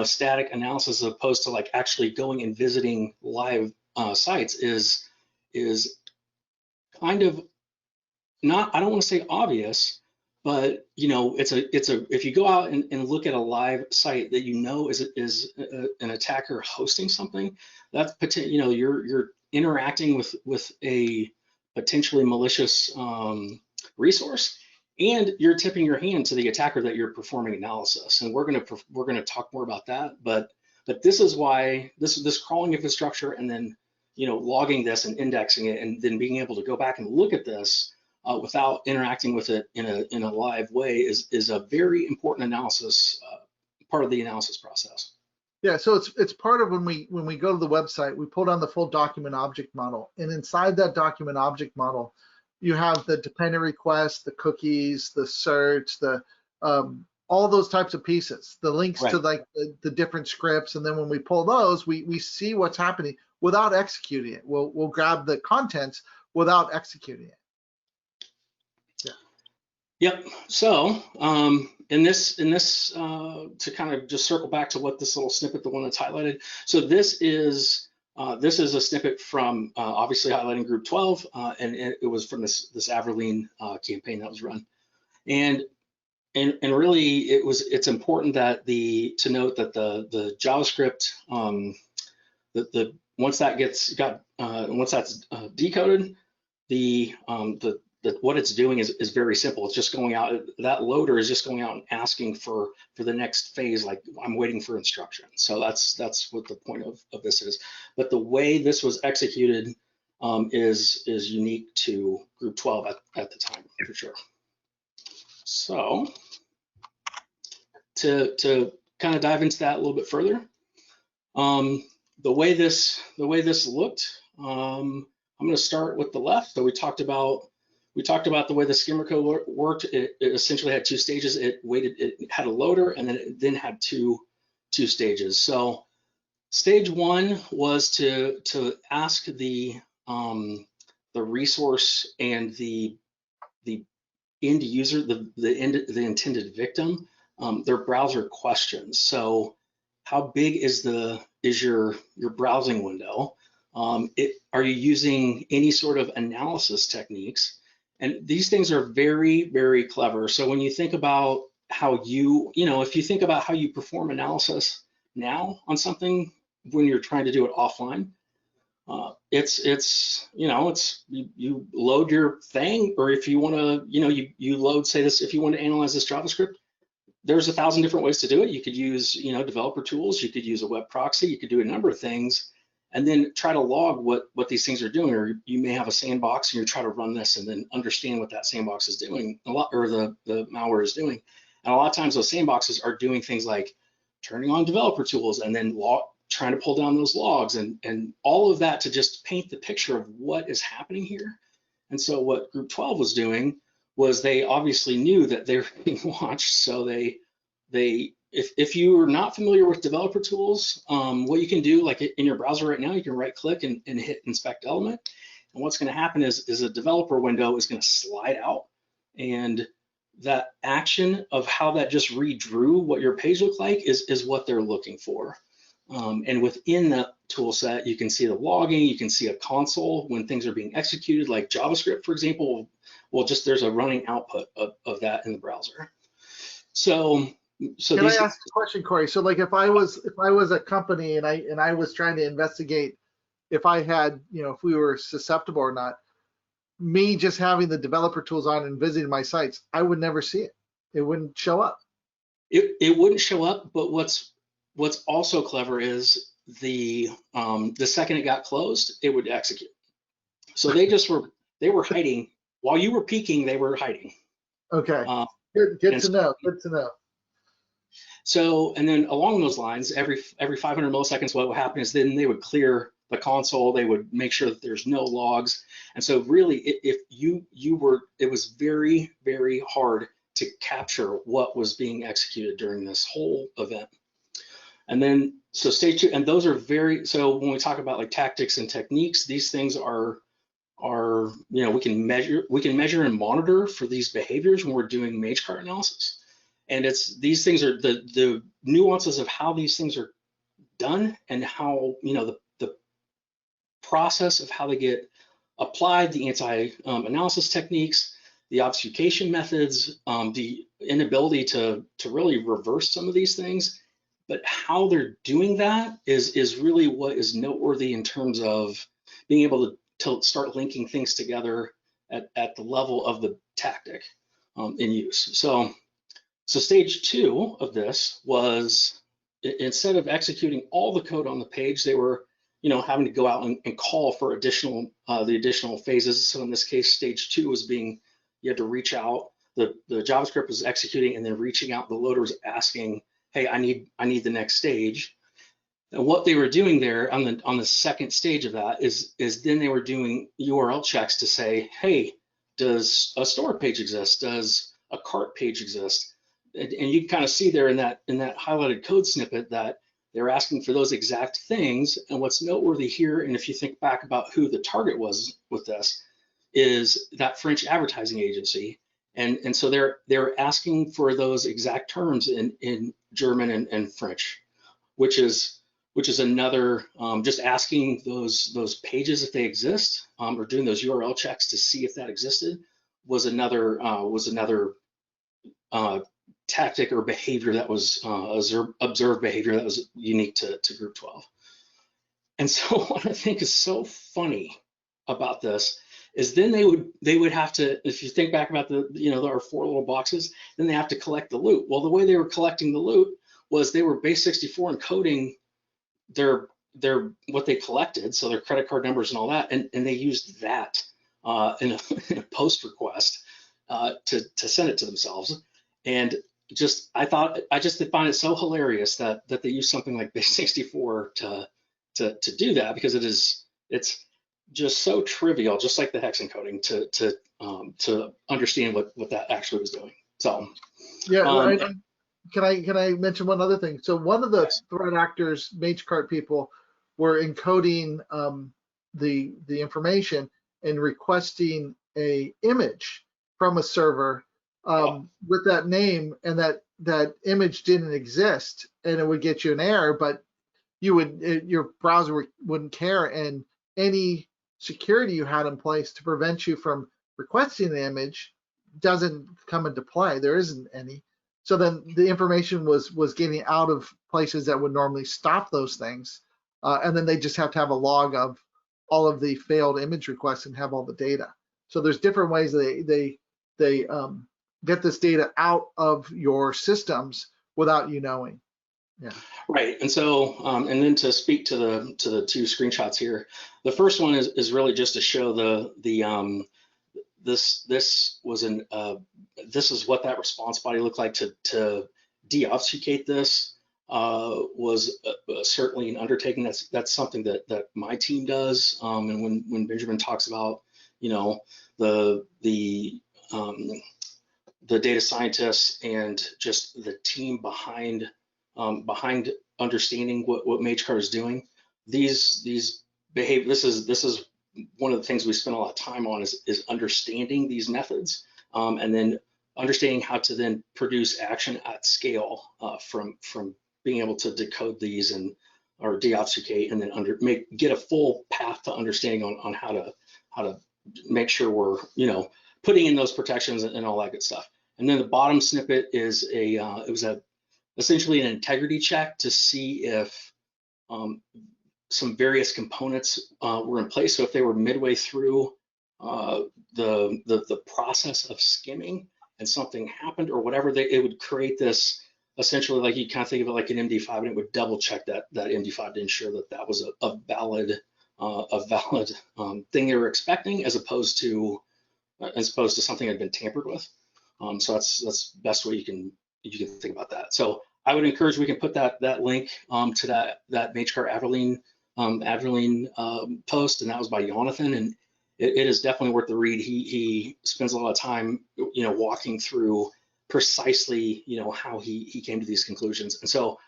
static analysis, as opposed to like actually going and visiting live sites, is kind of not, I don't want to say obvious, but if you go out and look at a live site that is an attacker hosting something, that's you're interacting with a potentially malicious resource, and you're tipping your hand to the attacker that you're performing analysis. And we're gonna talk more about that, but this is why this crawling infrastructure, and then logging this and indexing it, and then being able to go back and look at this without interacting with it in a live way is a very important analysis, part of the analysis process. Yeah, so it's part of when we go to the website, we pull down the full document object model, and inside that document object model, you have the dependent request, the cookies, the search, the all those types of pieces, the links to like the different scripts, and then when we pull those, we see what's happening without executing it. We'll grab the contents without executing it. Yep. So in this to kind of just circle back to what this little snippet, the one that's highlighted. So this is a snippet from obviously highlighting Group 12, and it was from this Averline campaign that was run, and really it's important that to note that the JavaScript once that's decoded, the what it's doing is very simple. It's just going out, that loader is just going out and asking for the next phase, like I'm waiting for instruction. So that's what the point of this is. But the way this was executed is unique to group 12 at the time, for sure. So to kind of dive into that a little bit further, the way this looked, I'm going to start with the left. So we talked about the way the Skimmer code worked. It essentially had two stages. It had a loader, and then it had two stages. So stage one was to ask the resource and the end user, the intended victim, their browser questions. So how big is your browsing window? Are you using any sort of analysis techniques? And these things are very, very clever. So when you think about how if you think about how you perform analysis now on something when you're trying to do it offline, you load your thing, or if you want to, you load, say this, if you want to analyze this JavaScript, there's 1,000 different ways to do it. You could use, developer tools. You could use a web proxy. You could do a number of things, and then try to log what these things are doing. Or you may have a sandbox, and you try to run this, and then understand what that sandbox is doing, or the malware is doing. And a lot of times, those sandboxes are doing things like turning on developer tools, and then trying to pull down those logs, and all of that to just paint the picture of what is happening here. And so what Group 12 was doing was they obviously knew that they were being watched. So if you are not familiar with developer tools, what you can do, like in your browser right now, you can right click and hit inspect element. And what's going to happen is a developer window is going to slide out, and that action of how that just redrew what your page looked like is what they're looking for. And within that tool set, you can see the logging, you can see a console when things are being executed, like JavaScript, for example. Well, just there's a running output of that in the browser. So can I ask a question, Corey? So like if I was a company and I was trying to investigate if I had, if we were susceptible or not, me just having the developer tools on and visiting my sites, I would never see it. It wouldn't show up. It wouldn't show up, but what's also clever is the second it got closed, it would execute. So they were hiding while you were peeking. They were hiding. Okay. Good to know. Good to know. So, and then along those lines, every 500 milliseconds, what would happen is then they would clear the console. They would make sure that there's no logs. And so really, if it was very, very hard to capture what was being executed during this whole event. And then, so stage two, and those are so when we talk about like tactics and techniques, these things are we can measure and monitor for these behaviors when we're doing Magecart analysis. And these things are the nuances of how these things are done, and how, the process of how they get applied, the anti-analysis techniques, the obfuscation methods, the inability to really reverse some of these things. But how they're doing that is really what is noteworthy in terms of being able to start linking things together at the level of the tactic in use. So stage two of this was, instead of executing all the code on the page, they were having to go out and call for the additional phases. So in this case, stage two was you had to reach out. The JavaScript was executing and then reaching out. The loader was asking, hey, I need the next stage. And what they were doing there on the second stage of that is then they were doing URL checks to say, hey, does a store page exist? Does a cart page exist? And you can kind of see there in that highlighted code snippet that they're asking for those exact things. And what's noteworthy here, and if you think back about who the target was with this, is that French advertising agency. And so they're asking for those exact terms in German and French, which is another, just asking those pages if they exist, or doing those URL checks to see if that existed, was another tactic or behavior that was observed behavior that was unique to Group 12. And so what I think is so funny about this is then they would have to, if you think back about our 4 little boxes, then they have to collect the loot. Well, the way they were collecting the loot was they were base 64 encoding their what they collected, so their credit card numbers and all that, and they used that in a post request to send it to themselves. And I just find it so hilarious that they use something like base 64 to do that, because it's just so trivial, just like the hex encoding, to understand what that actually was doing. So yeah, can I mention one other thing? So one of the threat actors, Magecart people, were encoding the information and requesting a image from a server with that name, and that image didn't exist, and it would get you an error, but your browser wouldn't care, and any security you had in place to prevent you from requesting the image doesn't come into play. There isn't any. So then the information was getting out of places that would normally stop those things, and then they just have to have a log of all of the failed image requests and have all the data. So there's different ways they get this data out of your systems without you knowing. Yeah. Right, and so and then to speak to the 2 screenshots here, the first one is really just to show this is what that response body looked like. To deobfuscate this was certainly an undertaking. That's something that my team does. And when Benjamin talks about the data scientists and just the team behind understanding what Magecart is doing, these behave. This is one of the things we spend a lot of time on is understanding these methods, and then understanding how to then produce action at scale from being able to decode these or deobfuscate, and then get a full path to understanding on how to make sure we're putting in those protections and all that good stuff. And then the bottom snippet is essentially an integrity check to see if some various components were in place. So if they were midway through the process of skimming and something happened or whatever, it would create this, essentially, like you kind of think of it like an MD5, and it would double check that MD5 to ensure that was a valid thing they were expecting, as opposed to something that had been tampered with. So that's the best way you can think about that. So I would encourage, we can put that link to that Magecart Adrenaline post, and that was by Jonathan, and it is definitely worth the read. He spends a lot of time walking through precisely how he came to these conclusions. And so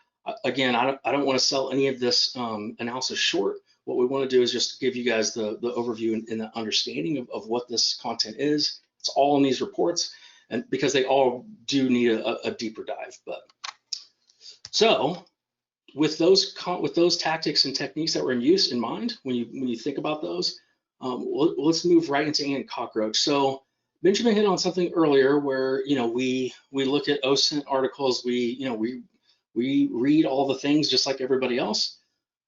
again, I don't want to sell any of this analysis short. What we want to do is just give you guys the overview and the understanding of what this content is. It's all in these reports, and because they all do need a deeper dive. But so with those tactics and techniques that were in mind, when you think about those, let's move right into Cockroach. So Benjamin hit on something earlier where we look at OSINT articles, we read all the things just like everybody else,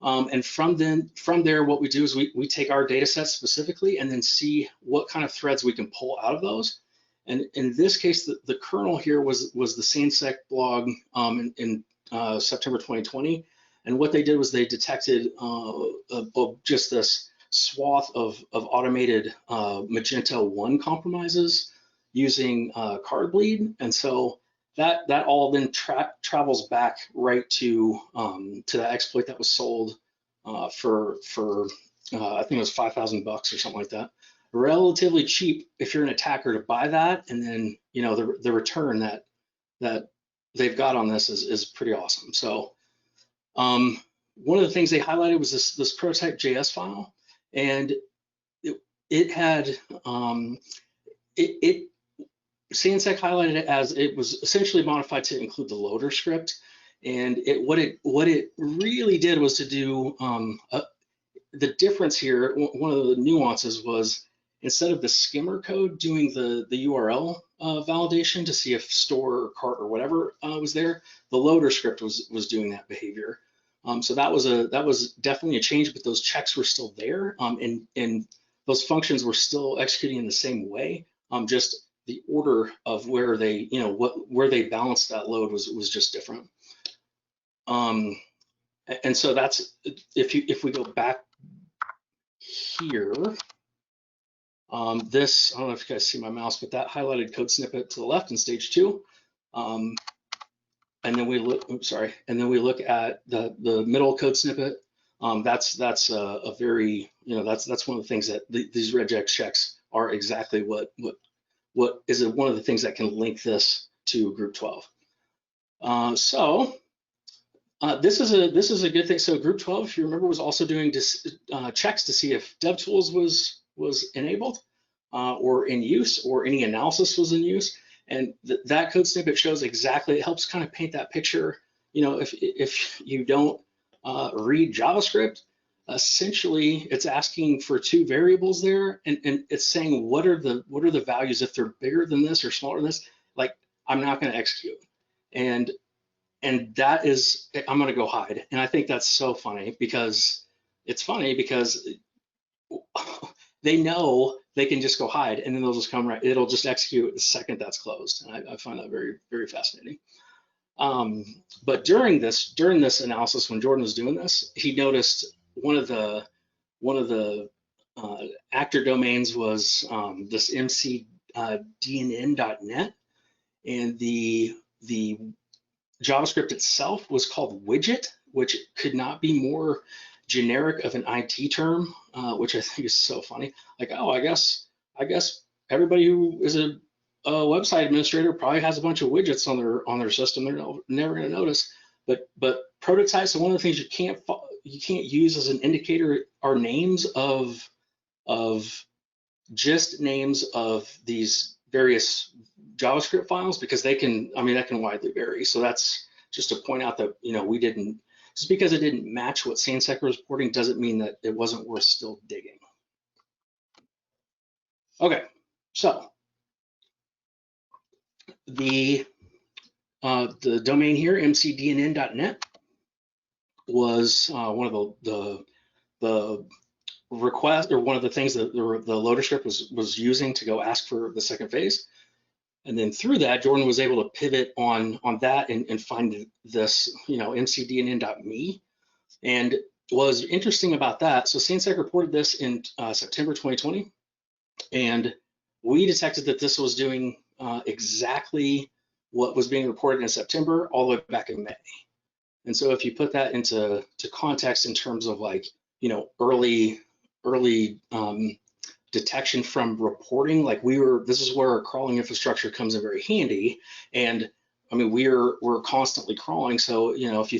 and from there what we do is we take our data sets specifically and then see what kind of threads we can pull out of those. And in this case, the kernel here was the SANSEC blog in September 2020, and what they did was they detected just this swath of automated Magento 1 compromises using card bleed, and so that all then travels back right to that exploit that was sold for I think it was $5,000 or something like that. Relatively cheap if you're an attacker to buy that, and then the return that they've got on this is pretty awesome. So one of the things they highlighted was this prototype JS file, and it had SANSEC highlighted it as it was essentially modified to include the loader script, and what it really did was to do the difference here. One of the nuances was, instead of the skimmer code doing the URL validation to see if store or cart or whatever was there, the loader script was doing that behavior. So that was definitely a change, but those checks were still there. And those functions were still executing in the same way. Just the order of where they, where they balanced that load was just different. And so that's, if we go back here, this, I don't know if you guys see my mouse, but that highlighted code snippet to the left in stage 2. And then we look, and then we look at the middle code snippet. That's a very, that's one of the things that these regex checks are exactly what is one of the things that can link this to group 12. This is a good thing. So group 12, if you remember, was also doing checks to see if DevTools was enabled or in use, or any analysis was in use. And that code snippet shows exactly, it helps kind of paint that picture. If you don't read JavaScript, essentially it's asking for 2 variables there, and it's saying what are the values. If they're bigger than this or smaller than this, like, I'm not going to execute. And that is, I'm going to go hide. And I think that's so funny, because it's funny because they know they can just go hide, and then they'll just come right, it'll just execute the second that's closed. And I find that very, very fascinating. But during this analysis, when Jordan was doing this, he noticed one of the actor domains was this mcdnn.net, and the JavaScript itself was called widget, which could not be more generic of an IT term, which I think is so funny. Like, oh, I guess everybody who is a website administrator probably has a bunch of widgets on their system. They're never going to notice. But prototypes. So one of the things you can't use as an indicator are names of just names of these various JavaScript files, because that can widely vary. So that's just to point out that, we didn't, just because it didn't match what SANSEC was reporting doesn't mean that it wasn't worth still digging. Okay, so the domain here, mcdnn.net, was one of the request, or one of the things that the loader script was using to go ask for the second phase. And then through that, Jordan was able to pivot on that and find this, mcdnn.me. And what was interesting about that, so SANSEC reported this in September 2020, and we detected that this was doing exactly what was being reported in September all the way back in May. And so if you put that into context in terms of, like, early detection from reporting, like, this is where our crawling infrastructure comes in very handy. And I mean, we're constantly crawling. So, if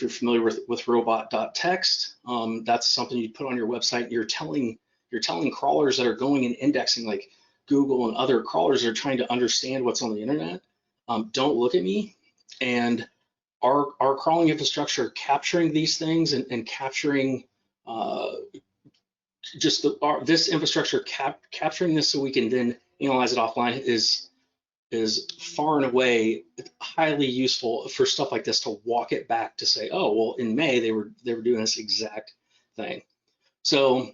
you're familiar with robot.txt, that's something you put on your website. You're telling crawlers that are going and indexing, like Google and other crawlers that are trying to understand what's on the internet, don't look at me. And our crawling infrastructure capturing these things and capturing this infrastructure capturing this so we can then analyze it offline is far and away highly useful for stuff like this, to walk it back to say, oh, well, in May they were doing this exact thing. So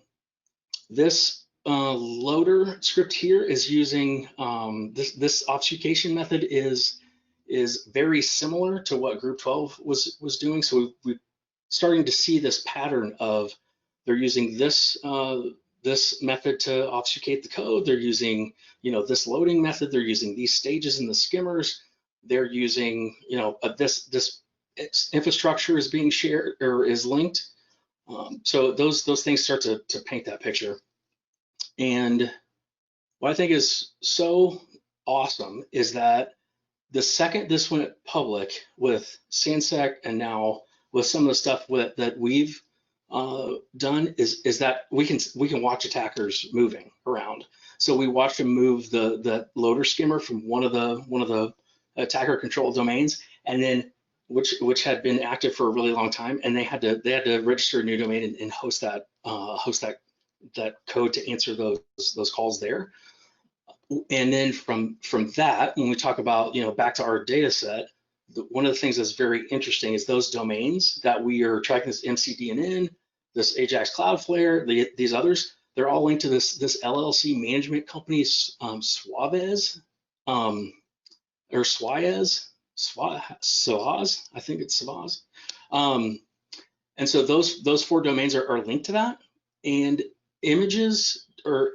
this loader script here is using this obfuscation method is very similar to what Group 12 was doing. So we're starting to see this pattern of they're using this method to obfuscate the code. They're using this loading method. They're using these stages in the skimmers. They're using this infrastructure is being shared or is linked. So those things start to paint that picture. And what I think is so awesome is that the second this went public with SANSEC, and now with some of the stuff that we've done, is that we can watch attackers moving around. So we watched them move the loader skimmer from one of the attacker controlled domains, and then which had been active for a really long time, and they had to register a new domain and host that code to answer those calls there. And then from that, when we talk about back to our data set, one of the things that's very interesting is those domains that we are tracking, this mcdnn, this Ajax Cloudflare, these others, they're all linked to this LLC management company, Suavez, or Suarez, I think it's Suavez. And so those 4 domains are linked to that, and images, or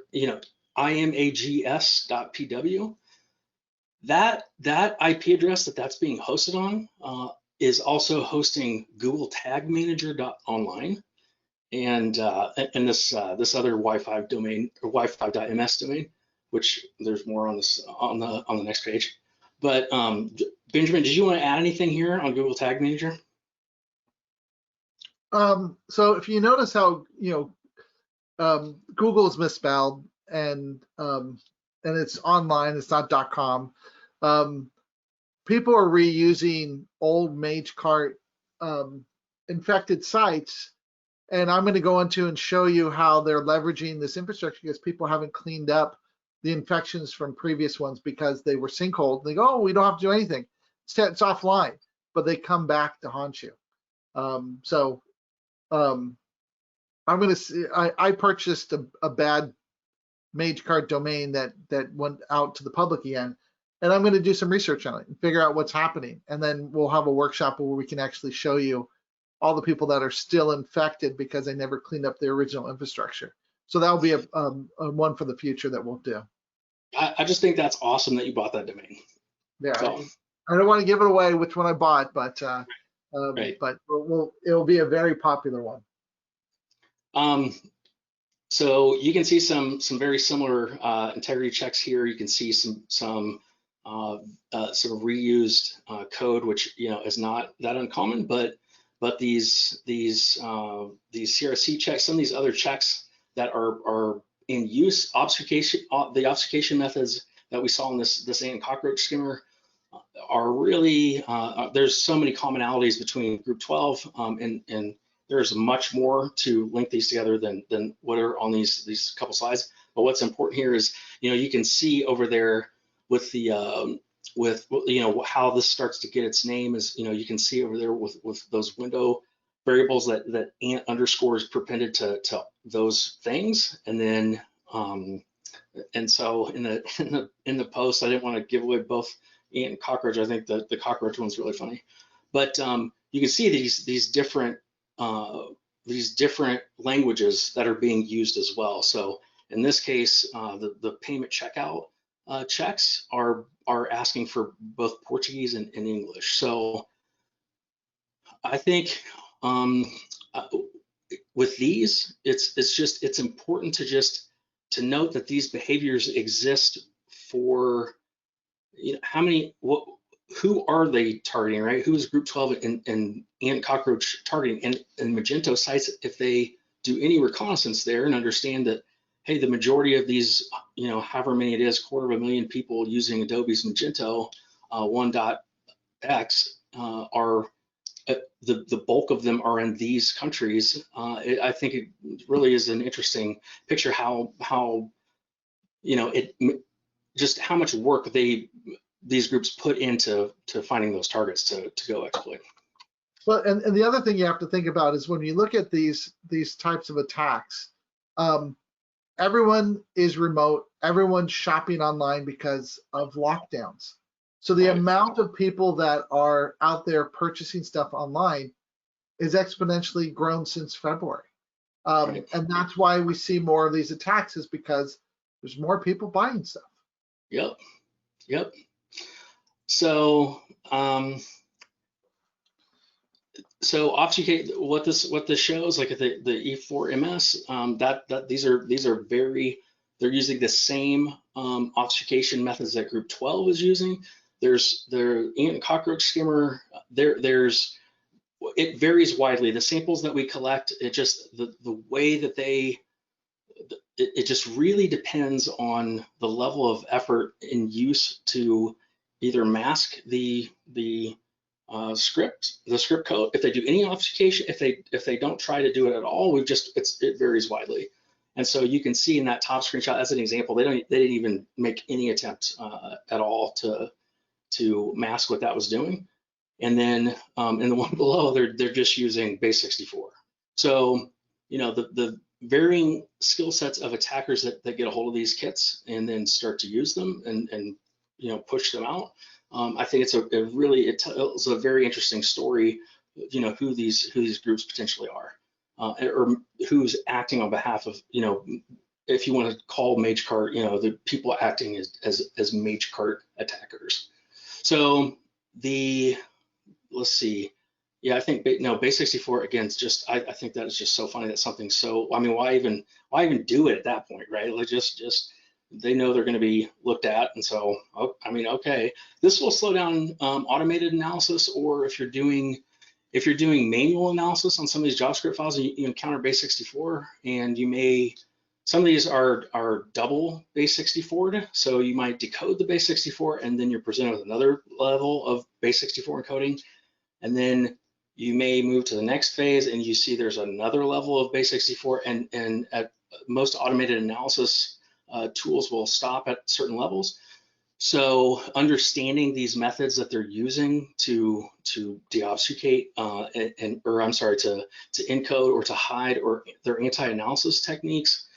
imags.pw, that IP address that's being hosted on is also hosting Google Tag Manager.online, and this other Wi-Fi domain, or Wi-Fi.ms domain, which there's more on this on the next page. But Benjamin, did you want to add anything here on Google Tag Manager? So if you notice how Google is misspelled, and it's online, it's not .com. People are reusing old Magecart infected sites, and I'm going to go into and show you how they're leveraging this infrastructure because people haven't cleaned up the infections from previous ones because they were sinkholed. They go, oh, we don't have to do anything. It's offline, but they come back to haunt you. I'm going to. I purchased a bad Magecart domain that went out to the public again, and I'm going to do some research on it and figure out what's happening, and then we'll have a workshop where we can actually show you all the people that are still infected because they never cleaned up their original infrastructure. So that'll be a one for the future that we'll do. I just think that's awesome that you bought that domain. Yeah, so. I don't want to give it away which one I bought, but right. But it'll be a very popular one. So you can see some very similar integrity checks here. You can see some sort of reused code, which is not that uncommon. But these CRC checks, some of these other checks that are in use, the obfuscation methods that we saw in this ant and cockroach skimmer are really there's so many commonalities between group 12 and there's much more to link these together than what are on these couple slides. But what's important here is, you can see over there with the how this starts to get its name is, you can see over there with those window variables that ant underscores prepended to those things. And then and so in the post, I didn't want to give away both ant and cockroach. I think the cockroach one's really funny, but you can see these different languages that are being used as well. So in this case, the payment checkout checks are asking for both Portuguese and English. So I think with these, it's important to note that these behaviors exist for who are they targeting, right? Who is group 12 and ant cockroach targeting? And Magento sites, if they do any reconnaissance there and understand that, hey, the majority of these, however many it is, 250,000 people using Adobe's Magento 1.x are the bulk of them are in these countries. I think it really is an interesting picture how just how much work these groups put into finding those targets to go exploit. Well, and the other thing you have to think about is when you look at these types of attacks, everyone is remote, everyone's shopping online because of lockdowns. So the amount of people that are out there purchasing stuff online is exponentially grown since February. And that's why we see more of these attacks, is because there's more people buying stuff. Yep. So obfuscate, what this shows, like the E4MS, that these are they're using the same obfuscation methods that group 12 is using. There's the ant and cockroach skimmer. It varies widely. The samples that we collect, it just the way that it just really depends on the level of effort in use to either mask the script code, if they do any obfuscation, if they don't try to do it at all. It varies widely. And so you can see in that top screenshot, as an example, they didn't even make any attempt at all to mask what that was doing. And then in the one below, they're just using base 64. So the varying skill sets of attackers that get a hold of these kits and then start to use them and push them out. I think it's it tells a very interesting story, who these groups potentially are, or who's acting on behalf of, if you want to call Magecart, the people acting as Magecart attackers. So let's see. Yeah, I think base 64 again. It's just I think that is just so funny that something so. I mean, why even do it at that point, right? Like just they know they're going to be looked at, and so I mean, okay, this will slow down automated analysis, or if you're doing manual analysis on some of these JavaScript files, and you encounter base 64, and some of these are double base 64'd, so you might decode the base 64, and then you're presented with another level of base 64 encoding, and then you may move to the next phase, and you see there's another level of base 64, and at most automated analysis tools will stop at certain levels. So understanding these methods that they're using to deobfuscate to encode or to hide, or their anti-analysis techniques,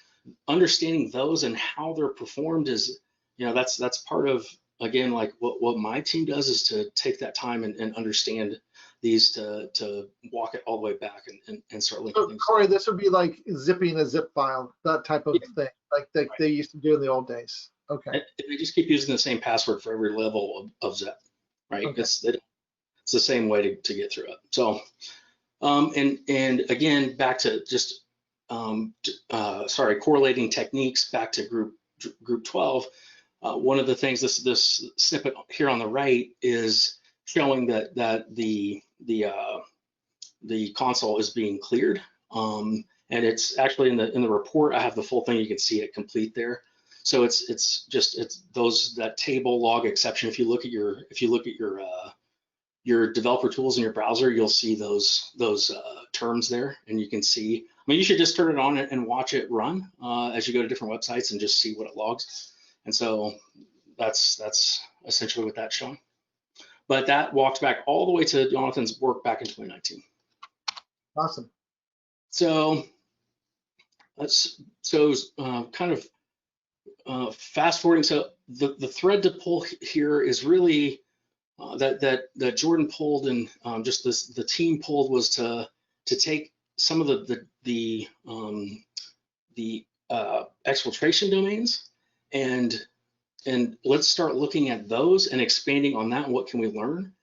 understanding those and how they're performed is, that's part of, again, like what my team does, is to take that time and understand these to walk it all the way back and start linking things. Corey, this would be like zipping a zip file, that type of thing, like they used to do in the old days. Okay. They just keep using the same password for every level of zip, right? Okay. It's the same way to get through it. So, and again, back to just correlating techniques back to group 12. One of the things, this snippet here on the right is showing that the console is being cleared, and it's actually in the report. I have the full thing. You can see it complete there. So it's that table log exception. If you look at your developer tools in your browser, you'll see those terms there, and you can see. I mean, you should just turn it on and watch it run as you go to different websites and just see what it logs. And so that's essentially what that's showing. But that walked back all the way to Jonathan's work back in 2019. Awesome. So kind of fast forwarding. So the thread to pull here is really that Jordan pulled, and just the team pulled, was to take some of the exfiltration domains and let's start looking at those and expanding on that, and what can we learn.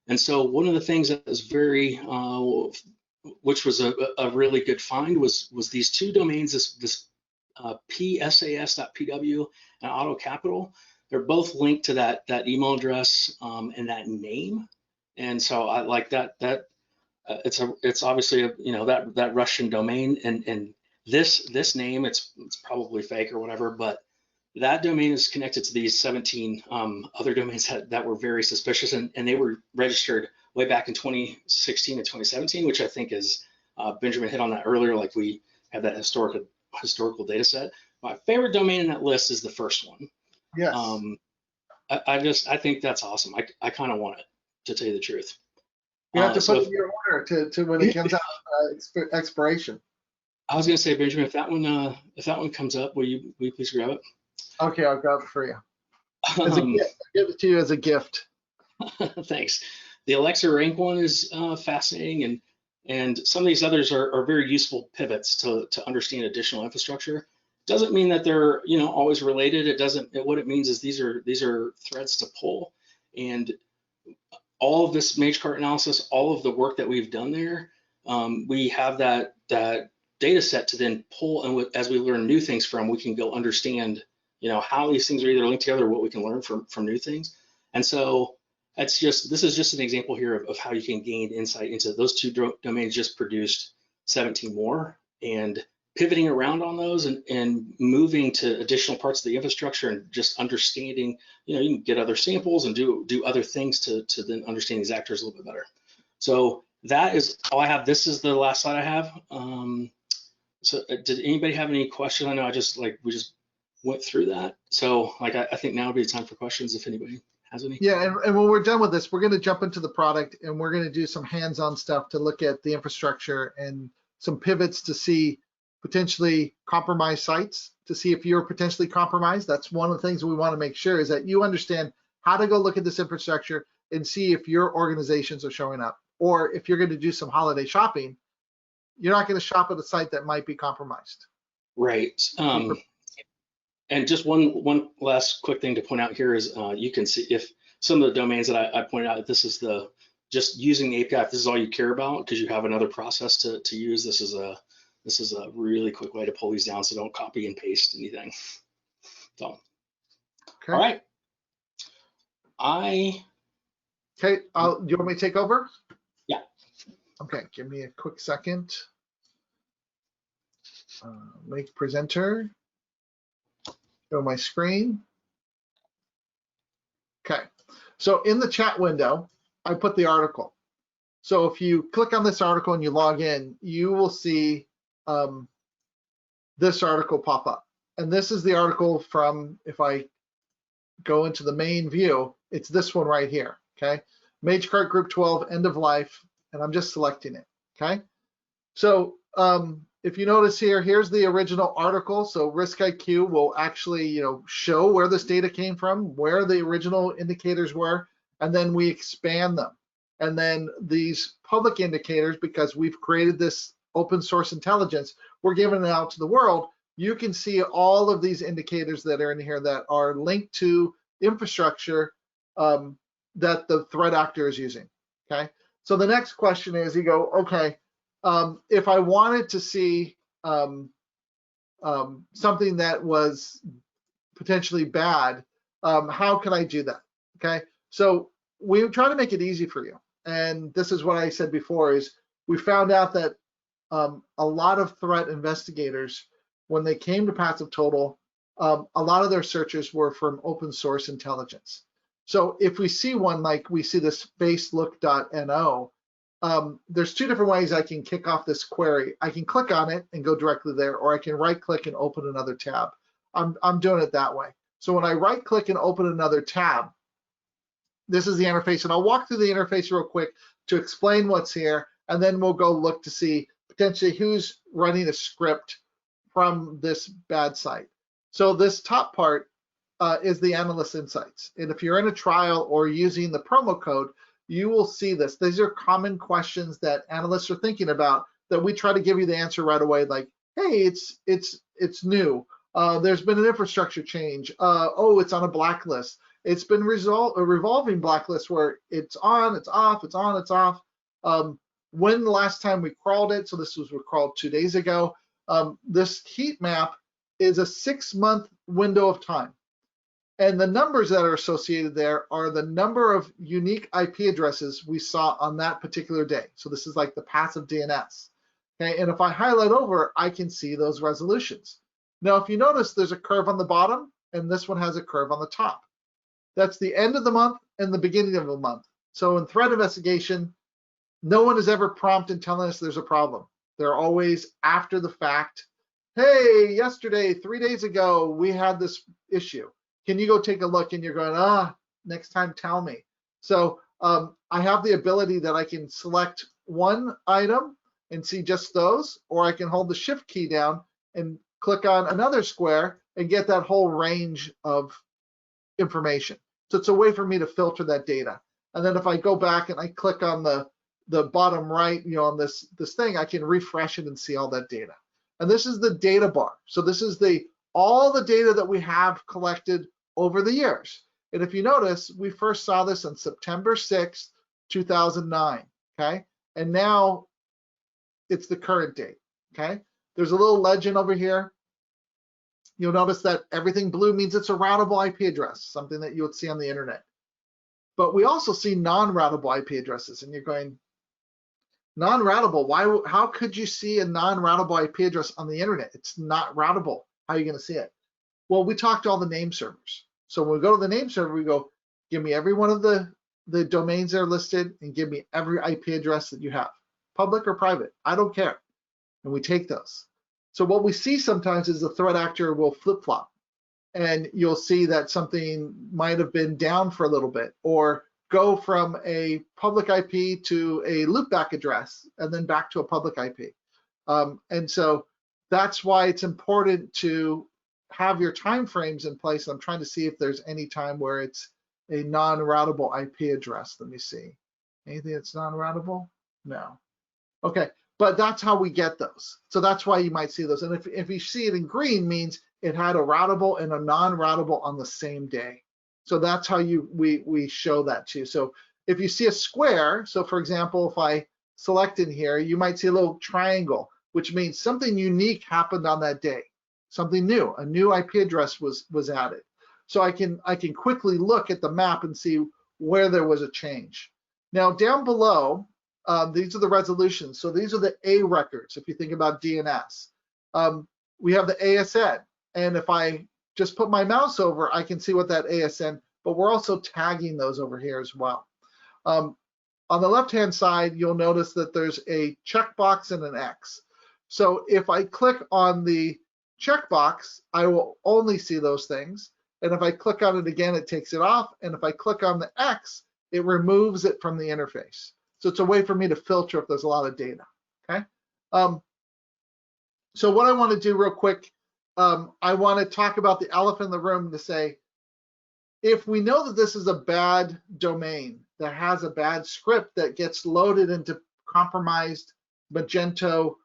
And so one of the things that was which was a really good find was these two domains, this psas.pw and auto capital. They're both linked to that email address and that name. And so I like that it's obviously that Russian domain, and this name, it's probably fake or whatever, but that domain is connected to these 17 other domains that were very suspicious, and they were registered way back in 2016 and 2017, which I think is Benjamin hit on that earlier. Like, we have that historical data set. My favorite domain in that list is the first one. Yes. I think that's awesome. I kind of want it, to tell you the truth. You have to put it in your order to when it comes out expiration. I was going to say, Benjamin, if that one comes up, will you please grab it? Okay, I'll grab it for you. As a gift. I'll give it to you as a gift. Thanks. The Alexa rank one is fascinating, and some of these others are very useful pivots to understand additional infrastructure. Doesn't mean that they're always related. What it means is these are threads to pull, and all of this Magecart analysis, all of the work that we've done there, we have that data set to then pull, and as we learn new things from, we can go understand how these things are either linked together or what we can learn from new things. And so this is just an example here of how you can gain insight into those two domains. Just produced 17 more, and pivoting around on those and moving to additional parts of the infrastructure, and just understanding, you can get other samples and do other things to then understand these actors a little bit better. So that is all I have. This is the last slide I have. So did anybody have any questions? I know we just went through that. So I think now would be the time for questions if anybody has any. Yeah, and when we're done with this, we're going to jump into the product, and we're going to do some hands-on stuff to look at the infrastructure and some pivots to see potentially compromised sites to see if you're potentially compromised. That's one of the things we want to make sure is that you understand how to go look at this infrastructure and see if your organizations are showing up. Or if you're going to do some holiday shopping, you're not going to shop at a site that might be compromised. Right. And just one last quick thing to point out here is you can see if some of the domains that I pointed out, this is the just using the API, if this is all you care about because you have another process to use, this is a really quick way to pull these down, so don't copy and paste anything. So, Okay. All right. Okay, do you want me to take over? Yeah. Okay, give me a quick second. Make presenter. Show my screen. Okay, so in the chat window, I put the article. So if you click on this article and you log in, you will see this article pop up. And this is the article from, if I go into the main view, it's this one right here, okay? Magecart Group 12, end of life, and I'm just selecting it, okay? So if you notice here, here's the original article. So RiskIQ will actually, show where this data came from, where the original indicators were, and then we expand them. And then these public indicators, because we've created this open source intelligence, we're giving it out to the world. You can see all of these indicators that are in here that are linked to infrastructure that the threat actor is using, okay? So the next question is, you go, okay, if I wanted to see something that was potentially bad, how can I do that, okay? So we try to make it easy for you. And this is what I said before, is we found out that a lot of threat investigators, when they came to Passive Total, a lot of their searches were from open source intelligence. So if we see one, like we see this facelook.no, there's two different ways I can kick off this query. I can click on it and go directly there, or I can right click and open another tab. I'm doing it that way. So when I right click and open another tab, this is the interface, and I'll walk through the interface real quick to explain what's here, and then we'll go look to see potentially who's running a script from this bad site. So this top part is the analyst insights. And if you're in a trial or using the promo code, you will see this. These are common questions that analysts are thinking about that we try to give you the answer right away, like, hey, it's new. There's been an infrastructure change. Oh, it's on a blacklist. It's been a revolving blacklist where it's on, it's off, it's on, it's off. When the last time we crawled it, so this was crawled 2 days ago. This heat map is a 6-month window of time. And the numbers that are associated there are the number of unique IP addresses we saw on that particular day. So this is like the passive DNS. Okay, and if I highlight over, I can see those resolutions. Now, if you notice, there's a curve on the bottom, and this one has a curve on the top. That's the end of the month and the beginning of the month. So in threat investigation, no one is ever prompt in telling us there's a problem. They're always after the fact. Hey, yesterday, 3 days ago, we had this issue. Can you go take a look? And you're going, next time, tell me. So I have the ability that I can select one item and see just those, or I can hold the shift key down and click on another square and get that whole range of information. So it's a way for me to filter that data. And then if I go back and I click on the bottom right, on this thing, I can refresh it and see all that data. And this is the data bar. So this is all the data that we have collected over the years. And if you notice, we first saw this on September 6th, 2009, okay? And now it's the current date, okay? There's a little legend over here. You'll notice that everything blue means it's a routable IP address, something that you would see on the internet. But we also see non-routable IP addresses, and you're going, non-routable, how could you see a non-routable IP address on the internet? It's not routable. How are you gonna see it? Well, we talk to all the name servers. So when we go to the name server, we go, give me every one of the domains that are listed and give me every IP address that you have, public or private, I don't care. And we take those. So what we see sometimes is the threat actor will flip-flop, and you'll see that something might have been down for a little bit, or go from a public IP to a loopback address and then back to a public IP. And so that's why it's important to have your time frames in place. I'm trying to see if there's any time where it's a non-routable IP address. Let me see. Anything that's non-routable? No. Okay, but that's how we get those. So that's why you might see those. And if you see it in green, means it had a routable and a non-routable on the same day. So that's how we show that to you. So if you see a square, so for example, if I select in here, you might see a little triangle, which means something unique happened on that day, something new, a new IP address was added. So I can quickly look at the map and see where there was a change. Now down below, these are the resolutions. So these are the A records. If you think about DNS, we have the ASN, and if I just put my mouse over, I can see what that ASN. But we're also tagging those over here as well. On the left-hand side, you'll notice that there's a checkbox and an X. So if I click on the checkbox, I will only see those things. And if I click on it again, it takes it off. And if I click on the X, it removes it from the interface. So it's a way for me to filter if there's a lot of data, okay? So what I want to do real quick, I want to talk about the elephant in the room to say, if we know that this is a bad domain that has a bad script that gets loaded into compromised Magento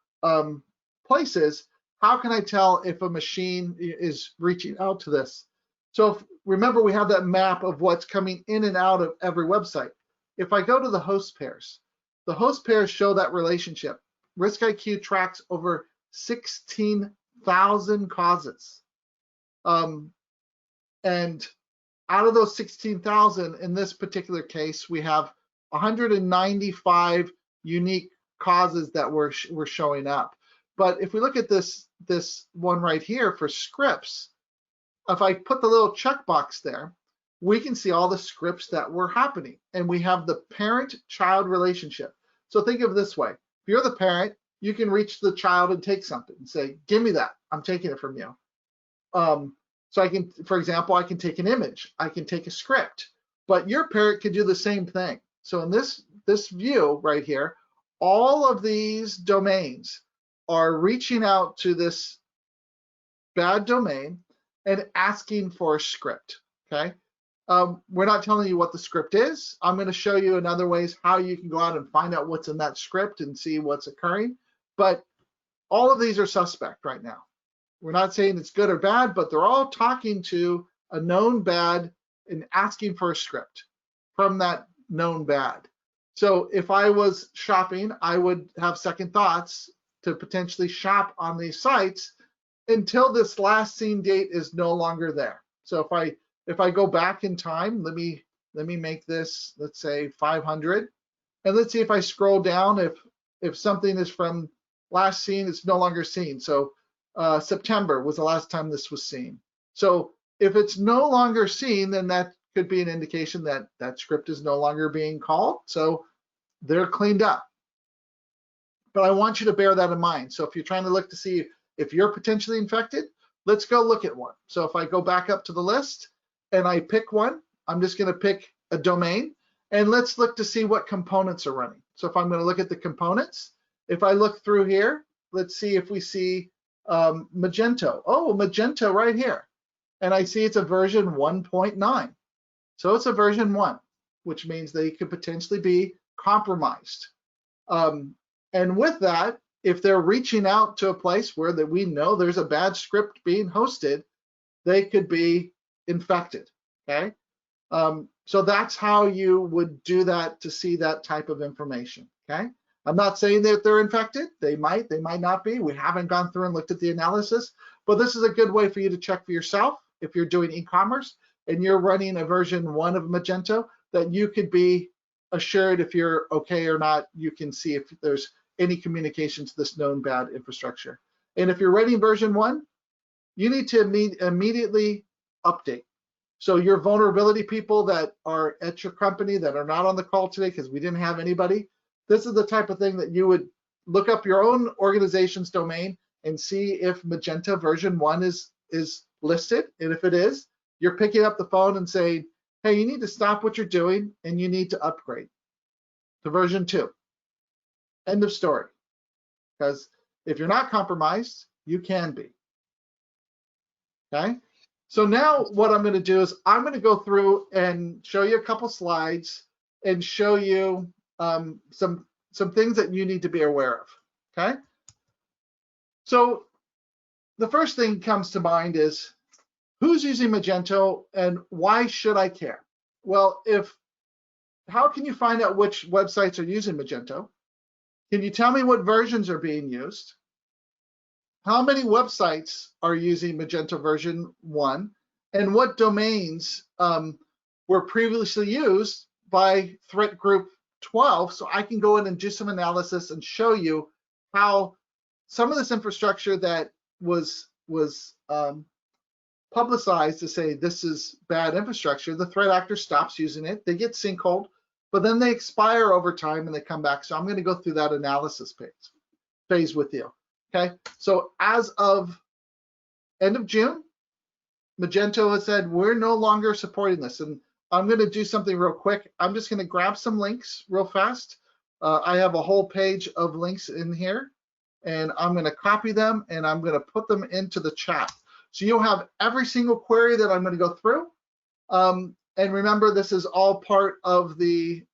places, how can I tell if a machine is reaching out to this? So remember, we have that map of what's coming in and out of every website. If I go to the host pairs, the host pairs show that relationship. RiskIQ tracks over 16,000 causes. And out of those 16,000, in this particular case, we have 195 unique causes that were showing up. But if we look at this one right here for scripts, if I put the little checkbox there, we can see all the scripts that were happening. And we have the parent-child relationship. So think of it this way. If you're the parent, you can reach the child and take something and say, give me that, I'm taking it from you. So I can, for example, I can take an image, I can take a script, but your parent could do the same thing. So in this view right here, all of these domains are reaching out to this bad domain and asking for a script, okay? We're not telling you what the script is. I'm going to show you in other ways how you can go out and find out what's in that script and see what's occurring. But all of these are suspect right now. We're not saying it's good or bad, but they're all talking to a known bad and asking for a script from that known bad. So if I was shopping, I would have second thoughts to potentially shop on these sites until this last seen date is no longer there. So if I go back in time, let me make this, let's say 500, and let's see if I scroll down, if something is from last seen, it's no longer seen. So September was the last time this was seen. So if it's no longer seen, then that could be an indication that that script is no longer being called. So they're cleaned up. But I want you to bear that in mind. So if you're trying to look to see if you're potentially infected, let's go look at one. So if I go back up to the list and I pick one, I'm just going to pick a domain, and let's look to see what components are running. So if I'm going to look at the components, if I look through here, let's see if we see Magento. Oh, Magento right here. And I see it's a version 1.9. So it's a version 1, which means they could potentially be compromised. And with that, if they're reaching out to a place where that we know there's a bad script being hosted, they could be infected, okay? So that's how you would do that to see that type of information, okay? I'm not saying that they're infected. They might not be. We haven't gone through and looked at the analysis, but this is a good way for you to check for yourself if you're doing e-commerce and you're running a version 1 of Magento, that you could be assured if you're okay or not. You can see if there's any communication to this known bad infrastructure. And if you're running version 1, you need to immediately update. So your vulnerability people that are at your company that are not on the call today because we didn't have anybody, this is the type of thing that you would look up your own organization's domain and see if Magento version 1 is listed. And if it is, you're picking up the phone and saying, hey, you need to stop what you're doing and you need to upgrade to version 2. End of story. Because if you're not compromised You can be. Okay. So now what I'm going to do is I'm going to go through and show you a couple slides and show you some things that you need to be aware of. Okay. So the first thing comes to mind is who's using Magento and why should I care? Well, how can you find out which websites are using Magento? Can you tell me what versions are being used? How many websites are using Magento version 1? And what domains were previously used by threat group 12? So I can go in and do some analysis and show you how some of this infrastructure that was publicized to say this is bad infrastructure, the threat actor stops using it, they get sinkholed, but then they expire over time and they come back. So I'm going to go through that analysis phase with you. Okay, so as of end of June, Magento has said we're no longer supporting this, and I'm going to do something real quick. I'm just going to grab some links real fast. I have a whole page of links in here, and I'm going to copy them and I'm going to put them into the chat. So you'll have every single query that I'm going to go through. And remember, this is all part of the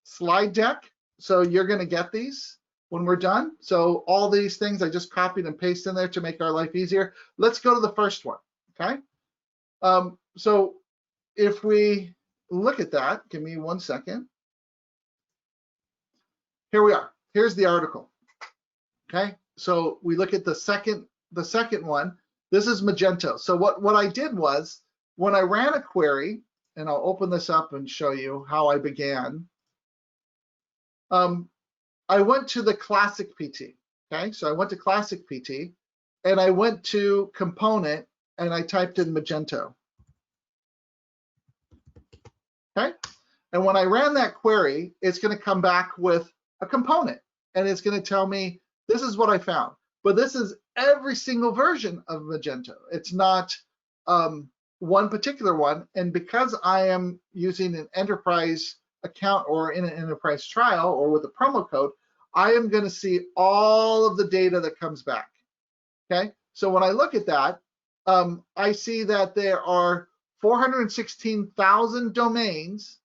slide deck, so you're going to get these when we're done. So all these things I just copied and pasted in there to make our life easier. Let's go to the first one, okay? So if we look at that, give me 1 second. Here we are. Here's the article, okay? So we look at the second one. This is Magento. So what I did was, when I ran a query, and I'll open this up and show you how I began, I went to the classic PT, okay? So I went to classic PT and I went to component and I typed in Magento, okay? And when I ran that query, it's gonna come back with a component and it's gonna tell me, this is what I found. But this is every single version of Magento. It's not one particular one. And because I am using an enterprise account or in an enterprise trial or with a promo code, I am going to see all of the data that comes back. Okay, so when I look at that, I see that there are 416,000 domains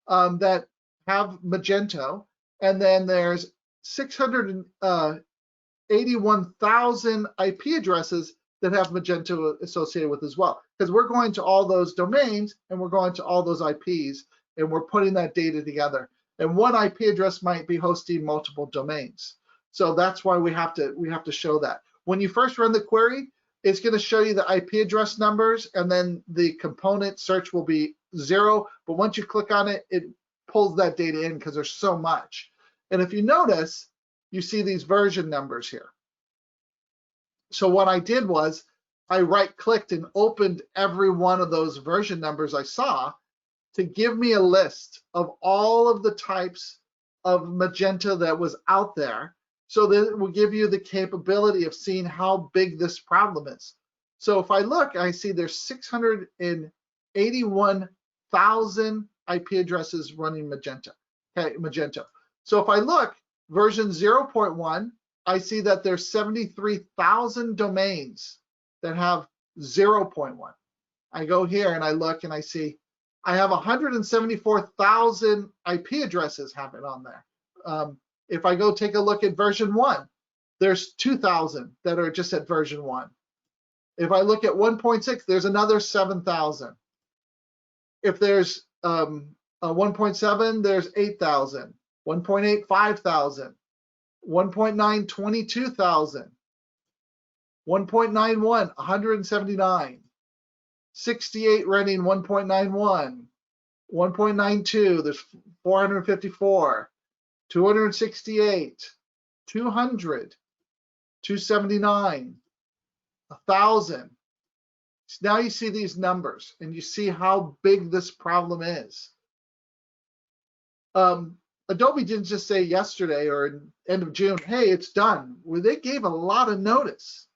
that have Magento, and then there's 681,000 IP addresses that have Magento associated with as well. Because we're going to all those domains and we're going to all those IPs and we're putting that data together. And one IP address might be hosting multiple domains. So that's why we have to show that. When you first run the query, it's going to show you the IP address numbers, and then the component search will be 0. But once you click on it, it pulls that data in because there's so much. And if you notice, you see these version numbers here. So what I did was I right-clicked and opened every one of those version numbers I saw to give me a list of all of the types of Magento that was out there, so that it will give you the capability of seeing how big this problem is. So if I look, I see there's 681,000 IP addresses running Magento. Okay, Magento. So if I look, version 0.1, I see that there's 73,000 domains that have 0.1. I go here and I look and I see I have 174,000 IP addresses have it on there. If I go take a look at version 1, there's 2,000 that are just at version 1. If I look at 1.6, there's another 7,000. If there's 1.7, there's 8,000. 1.8, 5,000. 1.9, 22,000. 1.91, 179. 68 running 1.91. 1.92, there's 454. 268. 200. 279. 1,000. So now you see these numbers and you see how big this problem is. Adobe didn't just say yesterday or in end of June, hey, it's done. Well, they gave a lot of notice.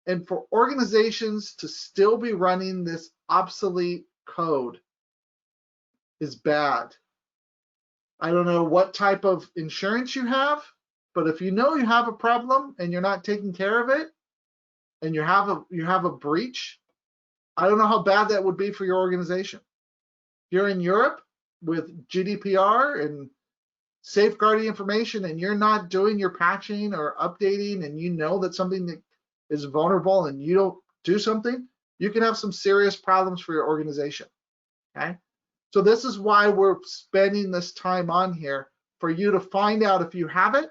And for organizations to still be running this obsolete code is bad. I don't know what type of insurance you have, But if you know you have a problem and you're not taking care of it, and you have a breach, I don't know how bad that would be for your organization. If you're in Europe with GDPR and safeguarding information, and you're not doing your patching or updating, and you know that something is vulnerable and you don't do something, you can have some serious problems for your organization. Okay, so this is why we're spending this time on here, for you to find out if you have it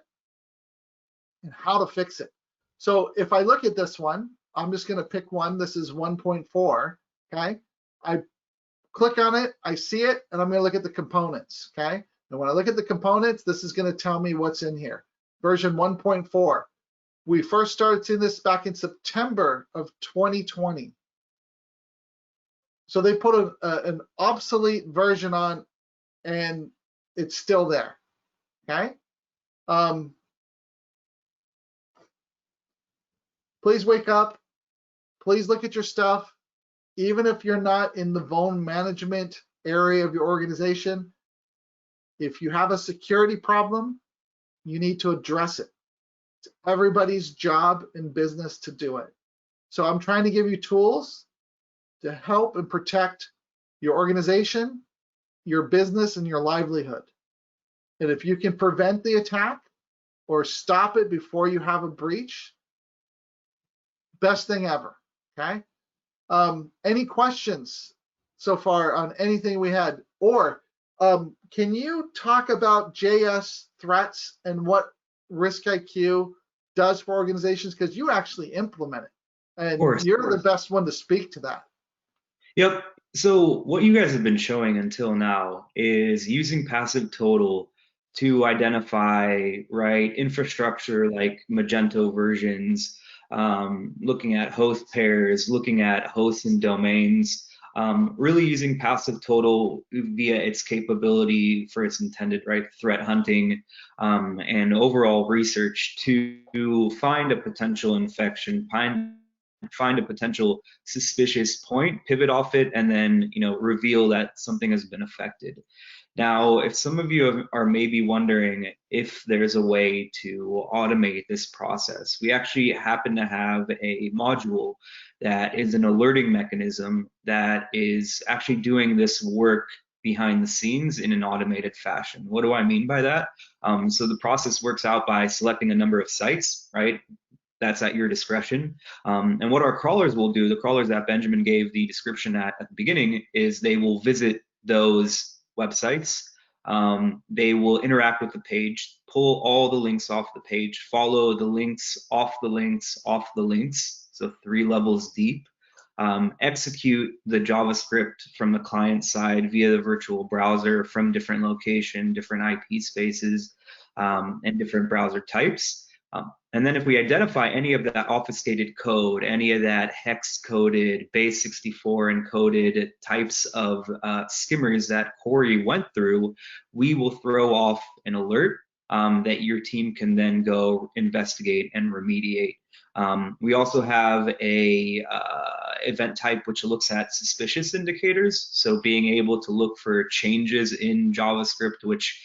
and how to fix it. So if I look at this one, I'm just going to pick one. This is 1.4. Okay, I click on it, I see it, and I'm going to look at the components. Okay, and when I look at the components, this is going to tell me what's in here. Version 1.4. We first started seeing this back in September of 2020. So they put an obsolete version on, and it's still there. Okay. Please wake up. Please look at your stuff. Even if you're not in the vuln management area of your organization, if you have a security problem, you need to address it. It's everybody's job in business to do it. So I'm trying to give you tools to help and protect your organization, your business, and your livelihood. And if you can prevent the attack or stop it before you have a breach, best thing ever. Okay. Any questions so far on anything we had? Or can you talk about JS threats and what RiskIQ does for organizations? Because you actually implement it, and you're the best one to speak to that. Yep. So what you guys have been showing until now is using passive total to identify, right, infrastructure like Magento versions, looking at host pairs, looking at hosts and domains, really using passive total via its capability for its intended, right, threat hunting, and overall research to find a potential infection, find a potential suspicious point, pivot off it, and then, you know, reveal that something has been affected. Now, if some of you are maybe wondering if there's a way to automate this process, we actually happen to have a module that is an alerting mechanism that is actually doing this work behind the scenes in an automated fashion. What do I mean by that? So the process works out by selecting a number of sites, right? That's at your discretion. And what our crawlers will do, the crawlers that Benjamin gave the description at the beginning, is they will visit those websites. They will interact with the page, pull all the links off the page, follow the links off the links off the links, so 3 levels deep, execute the JavaScript from the client side via the virtual browser from different location, different IP spaces, and different browser types. And then if we identify any of that obfuscated code, any of that hex-coded, base64 encoded types of skimmers that Corey went through, we will throw off an alert that your team can then go investigate and remediate. We also have a event type which looks at suspicious indicators, so being able to look for changes in JavaScript which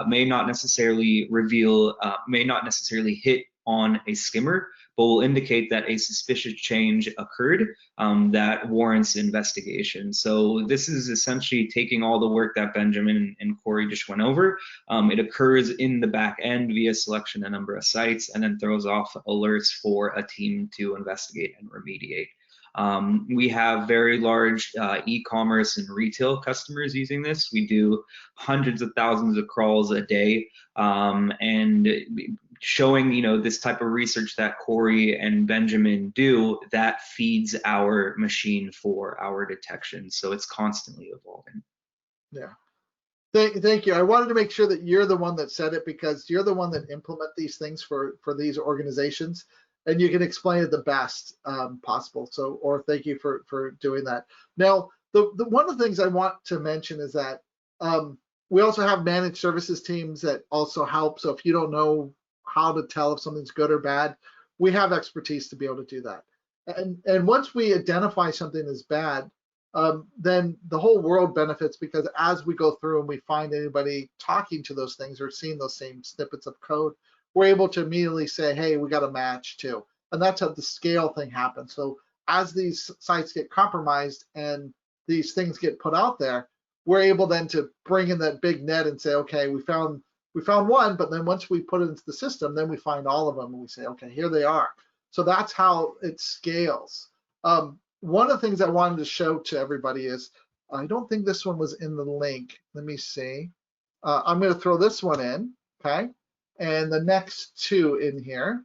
may not necessarily reveal, may not necessarily hit on a skimmer, but will indicate that a suspicious change occurred that warrants investigation. So this is essentially taking all the work that Benjamin and Corey just went over. It occurs in the back end via selection a number of sites, and then throws off alerts for a team to investigate and remediate. We have very large e-commerce and retail customers using this. We do hundreds of thousands of crawls a day, and showing, you know, this type of research that Corey and Benjamin do, that feeds our machine for our detection. So it's constantly evolving. Yeah. Thank you. I wanted to make sure that you're the one that said it, because you're the one that implement these things for these organizations, and you can explain it the best possible. So, or thank you for doing that. Now, the one of the things I want to mention is that we also have managed services teams that also help. So if you don't know how to tell if something's good or bad, we have expertise to be able to do that. And once we identify something as bad, then the whole world benefits, because as we go through and we find anybody talking to those things or seeing those same snippets of code, we're able to immediately say, hey, we got a match too. And that's how the scale thing happens. So as these sites get compromised and these things get put out there, we're able then to bring in that big net and say, okay, we found one, but then once we put it into the system, then we find all of them and we say, okay, here they are. So that's how it scales. One of the things I wanted to show to everybody is, I don't think this one was in the link. Let me see. I'm going to throw this one in, okay? And the next two in here,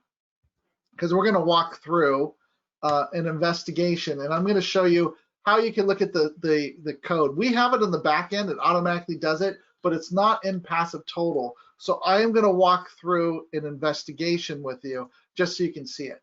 because we're going to walk through an investigation, and I'm going to show you how you can look at the code. We have it in the back end, it automatically does it, but it's not in passive total. So I am going to walk through an investigation with you just so you can see it.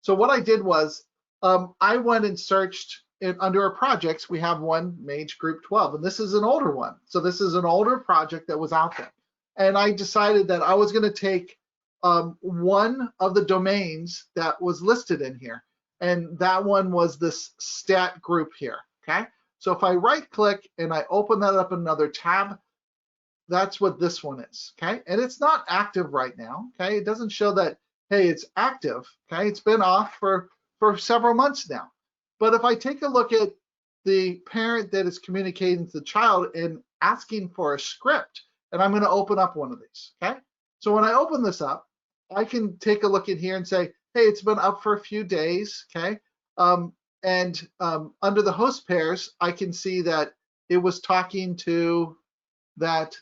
So what I did was I went and searched under our projects. We have one, Mage Group 12, and this is an older one. So this is an older project that was out there. And I decided that I was going to take one of the domains that was listed in here. And that one was this stat group here, okay? So if I right click and I open that up in another tab, that's what this one is, okay? And it's not active right now, okay? It doesn't show that, hey, it's active, okay? It's been off for several months now. But if I take a look at the parent that is communicating to the child and asking for a script, and I'm gonna open up one of these, okay? So when I open this up, I can take a look in here and say, hey, it's been up for a few days, okay? Under the host pairs, I can see that it was talking to that,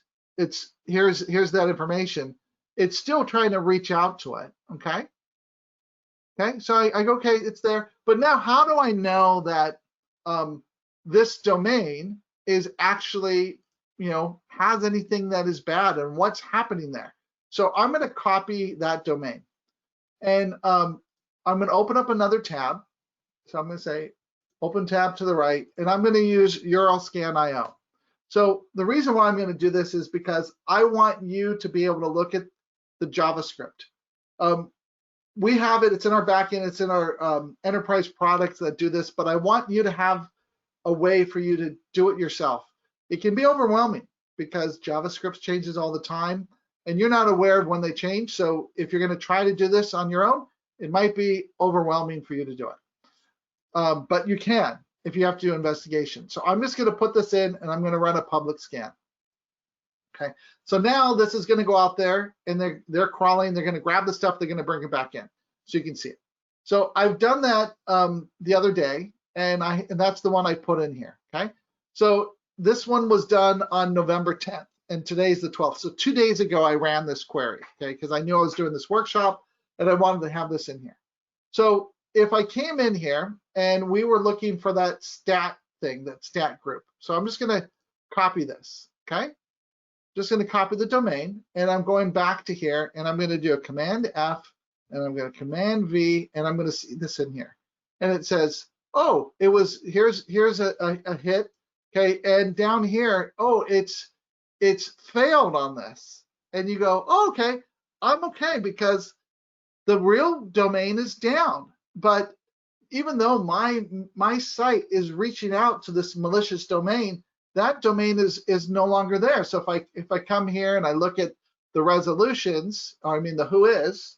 here's that information. It's still trying to reach out to it, okay? Okay, so I go, okay, it's there. But now how do I know that this domain is actually, has anything that is bad and what's happening there? So I'm gonna copy that domain. And I'm going to open up another tab. So I'm going to say open tab to the right, and I'm going to use URL scan IO. So the reason why I'm going to do this is because I want you to be able to look at the JavaScript. We have it, it's in our backend, it's in our enterprise products that do this, but I want you to have a way for you to do it yourself. It can be overwhelming because JavaScript changes all the time, and you're not aware of when they change. So if you're going to try to do this on your own, it might be overwhelming for you to do it. But you can if you have to do investigation. So I'm just going to put this in and I'm going to run a public scan. Okay. So now this is going to go out there and they're crawling. They're going to grab the stuff. They're going to bring it back in so you can see it. So I've done that the other day, and that's the one I put in here. Okay. So this one was done on November 10th. And today's the 12th. So 2 days ago, I ran this query, okay, because I knew I was doing this workshop and I wanted to have this in here. So if I came in here and we were looking for that stat thing, that stat group. So I'm just gonna copy this, okay? Just gonna copy the domain, and I'm going back to here, and I'm gonna do a Command F, and I'm gonna Command V, and I'm gonna see this in here. And it says, oh, it was, here's a hit, okay? And down here, oh, it's failed on this. And you go, oh, okay, I'm okay because the real domain is down. But even though my site is reaching out to this malicious domain, that domain is no longer there. So if I come here and I look at the resolutions, or I mean the who is,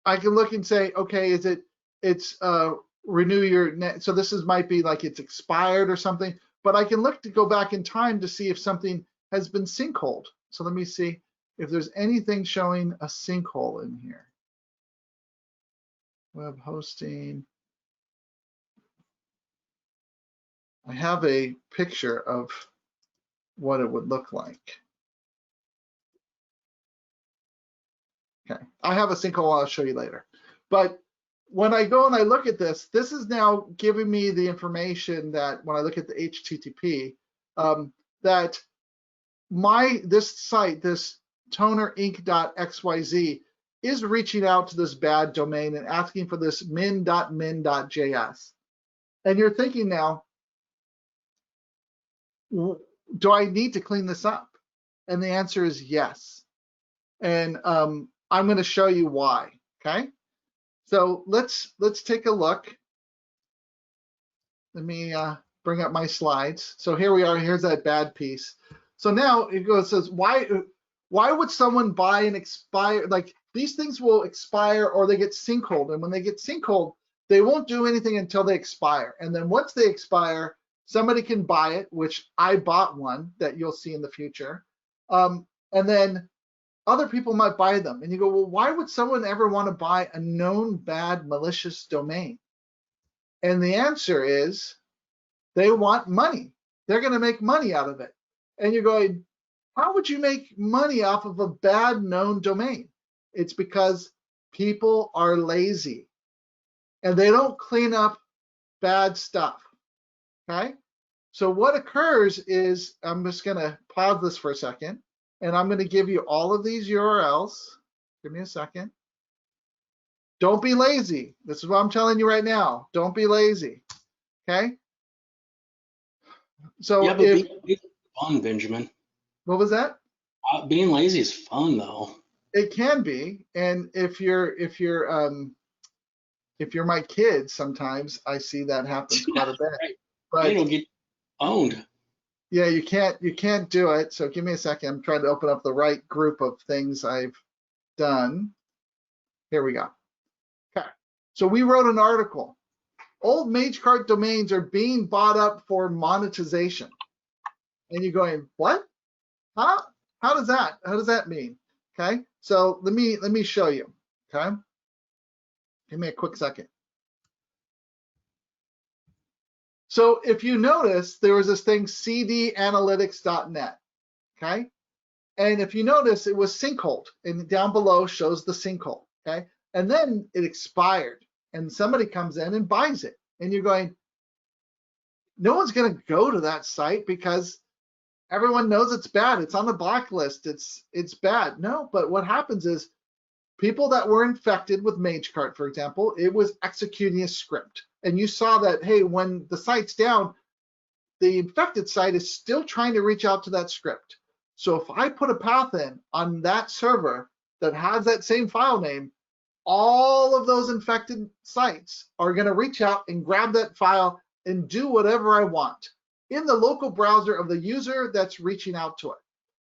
I can look and say, okay, it's renew your net. So this might be like it's expired or something. But I can look to go back in time to see if something has been sinkholed. So let me see if there's anything showing a sinkhole in here. Web hosting. I have a picture of what it would look like. Okay, I have a sinkhole I'll show you later. But when I go and I look at this, this is now giving me the information that when I look at the HTTP, that this site, this tonerinc.xyz, is reaching out to this bad domain and asking for this min.min.js. And you're thinking now, do I need to clean this up? And the answer is yes. And I'm going to show you why, okay? So let's take a look. Let me bring up my slides. So here we are. Here's that bad piece. So now it says, why why would someone buy an expire, like these things will expire or they get sinkholed, and when they get sinkholed, they won't do anything until they expire. And then once they expire, somebody can buy it, which I bought one that you'll see in the future. And then other people might buy them. And you go, well, why would someone ever want to buy a known bad malicious domain? And the answer is they want money. They're going to make money out of it. And you're going, how would you make money off of a bad known domain? It's because people are lazy and they don't clean up bad stuff. Okay? So what occurs is, I'm just going to pause this for a second, and I'm going to give you all of these URLs. Give me a second. Don't be lazy. This is what I'm telling you right now. Don't be lazy. Okay? So yeah, but being lazy is fun, Benjamin. What was that? Being lazy is fun, though. It can be, and if you're my kid, sometimes I see that happens quite a bit. Right. But It'll get owned. yeah, you can't do it. So give me a second. I'm trying to open up the right group of things I've done. Here we go. Okay. So we wrote an article. Old Magecart domains are being bought up for monetization. And you're going, what? Huh? How does that mean? Okay. So let me show you. Okay. Give me a quick second. So if you notice, there was this thing cdanalytics.net, okay? And if you notice, it was sinkhold, and down below shows the sinkhole, okay? And then it expired, and somebody comes in and buys it, and you're going, no one's going to go to that site because everyone knows it's bad. It's on the blacklist. It's bad. No, but what happens is people that were infected with Magecart, for example, it was executing a script. And you saw that, hey, when the site's down, the infected site is still trying to reach out to that script. So if I put a path in on that server that has that same file name, all of those infected sites are going to reach out and grab that file and do whatever I want in the local browser of the user that's reaching out to it.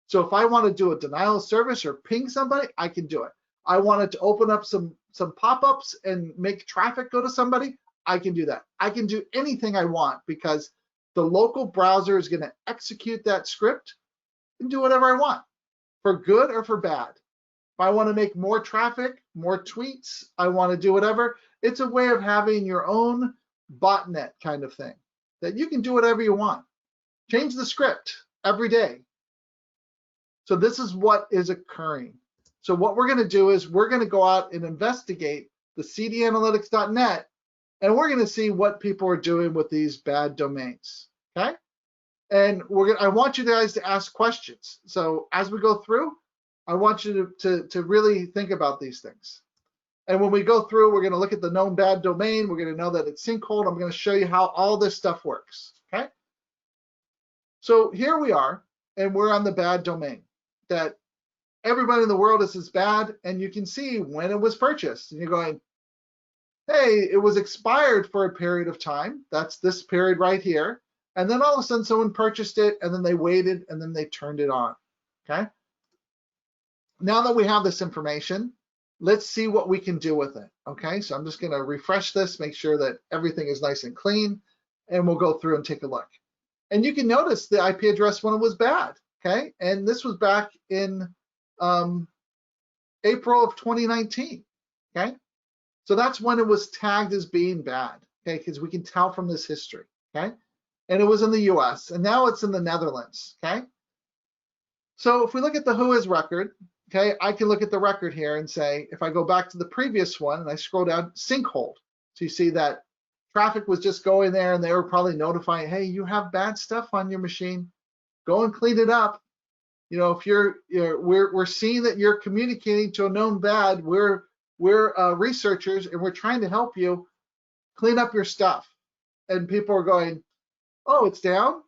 So if I want to do a denial of service or ping somebody, I can do it. I wanted to open up some pop-ups and make traffic go to somebody, I can do that. I can do anything I want because the local browser is going to execute that script and do whatever I want, for good or for bad. If I want to make more traffic, more tweets, I want to do whatever. It's a way of having your own botnet kind of thing that you can do whatever you want. Change the script every day. So this is what is occurring. So what we're going to do is we're going to go out and investigate the cdanalytics.net, and we're going to see what people are doing with these bad domains. Okay? And I want you guys to ask questions. So as we go through, I want you to really think about these things. And when we go through, we're going to look at the known bad domain. We're going to know that it's sinkhole. I'm going to show you how all this stuff works. Okay? So here we are, and we're on the bad domain that everybody in the world is bad, and you can see when it was purchased. And you're going, hey, it was expired for a period of time. That's this period right here. And then all of a sudden someone purchased it, and then they waited, and then they turned it on. Okay? Now that we have this information, let's see what we can do with it. Okay, so I'm just going to refresh this, make sure that everything is nice and clean, and we'll go through and take a look. And you can notice the IP address when it was bad. Okay, and this was back in April of 2019. Okay, so that's when it was tagged as being bad. Okay, because we can tell from this history. Okay, and it was in the US, and now it's in the Netherlands. Okay, so if we look at the who is record, okay, I can look at the record here and say, if I go back to the previous one and I scroll down, sinkhold. So you see that traffic was just going there, and they were probably notifying, hey, you have bad stuff on your machine. Go and clean it up. You know, if we're seeing that you're communicating to a known bad, we're researchers, and we're trying to help you clean up your stuff. And people are going, oh, it's down?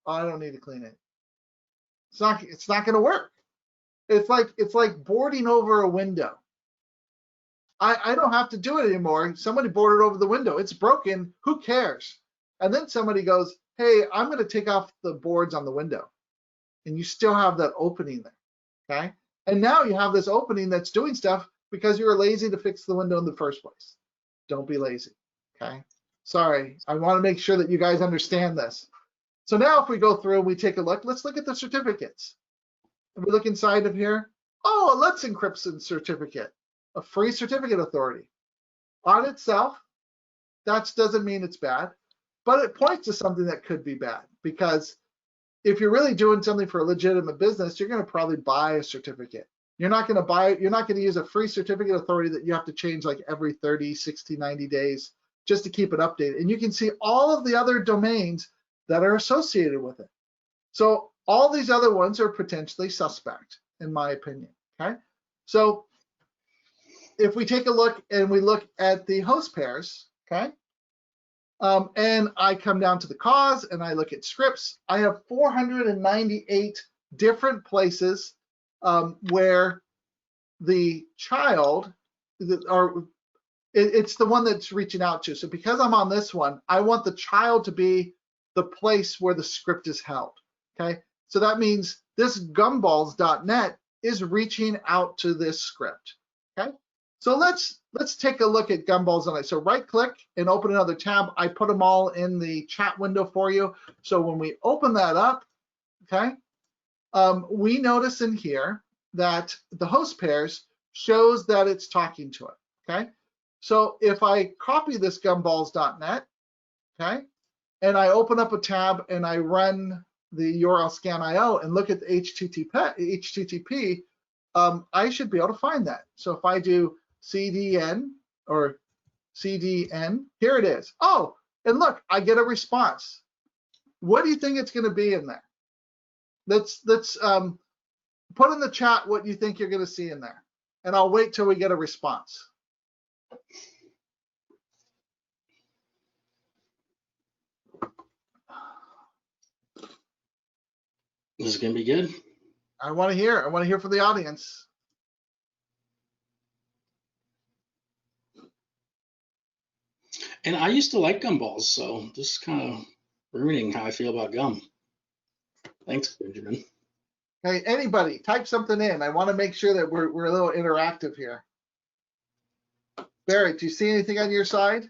Oh, I don't need to clean it. It's not going to work. It's like boarding over a window. I don't have to do it anymore. Somebody boarded over the window. It's broken. Who cares? And then somebody goes, hey, I'm going to take off the boards on the window. And you still have that opening there. okay? And now you have this opening that's doing stuff because you were lazy to fix the window in the first place. Don't be lazy, okay? Sorry, I want to make sure that you guys understand this. So now if we go through and we take a look, let's look at the certificates. If we look inside of here, oh, let's encrypt some certificate, a free certificate authority. On itself, that doesn't mean it's bad, but it points to something that could be bad, because if you're really doing something for a legitimate business, you're going to probably buy a certificate. You're not going to use a free certificate authority that you have to change like every 30, 60, 90 days just to keep it updated. And you can see all of the other domains that are associated with it. So all these other ones are potentially suspect, in my opinion, okay? So if we take a look and we look at the host pairs, okay? And I come down to the cause and I look at scripts, I have 498 different places where the child, it's the one that's reaching out to. So because I'm on this one, I want the child to be the place where the script is held, okay? So that means this gumballs.net is reaching out to this script, okay? So let's take a look at gumballs.net. So right click and open another tab. I put them all in the chat window for you. So when we open that up, okay, we notice in here that the host pairs shows that it's talking to it, okay? So if I copy this gumballs.net, okay, and I open up a tab and I run the URL scan.io and look at the HTTP, I should be able to find that. So if I do CDN or CDN, here it is. Oh, and look, I get a response. What do you think it's going to be in there? Let's put in the chat what you think you're going to see in there, and I'll wait till we get a response. This is going to be good. I want to hear. I want to hear from the audience. And I used to like gumballs, so this is kind of ruining how I feel about gum. Thanks, Benjamin. Hey, anybody, type something in. I want to make sure that we're a little interactive here. Barry, do you see anything on your side?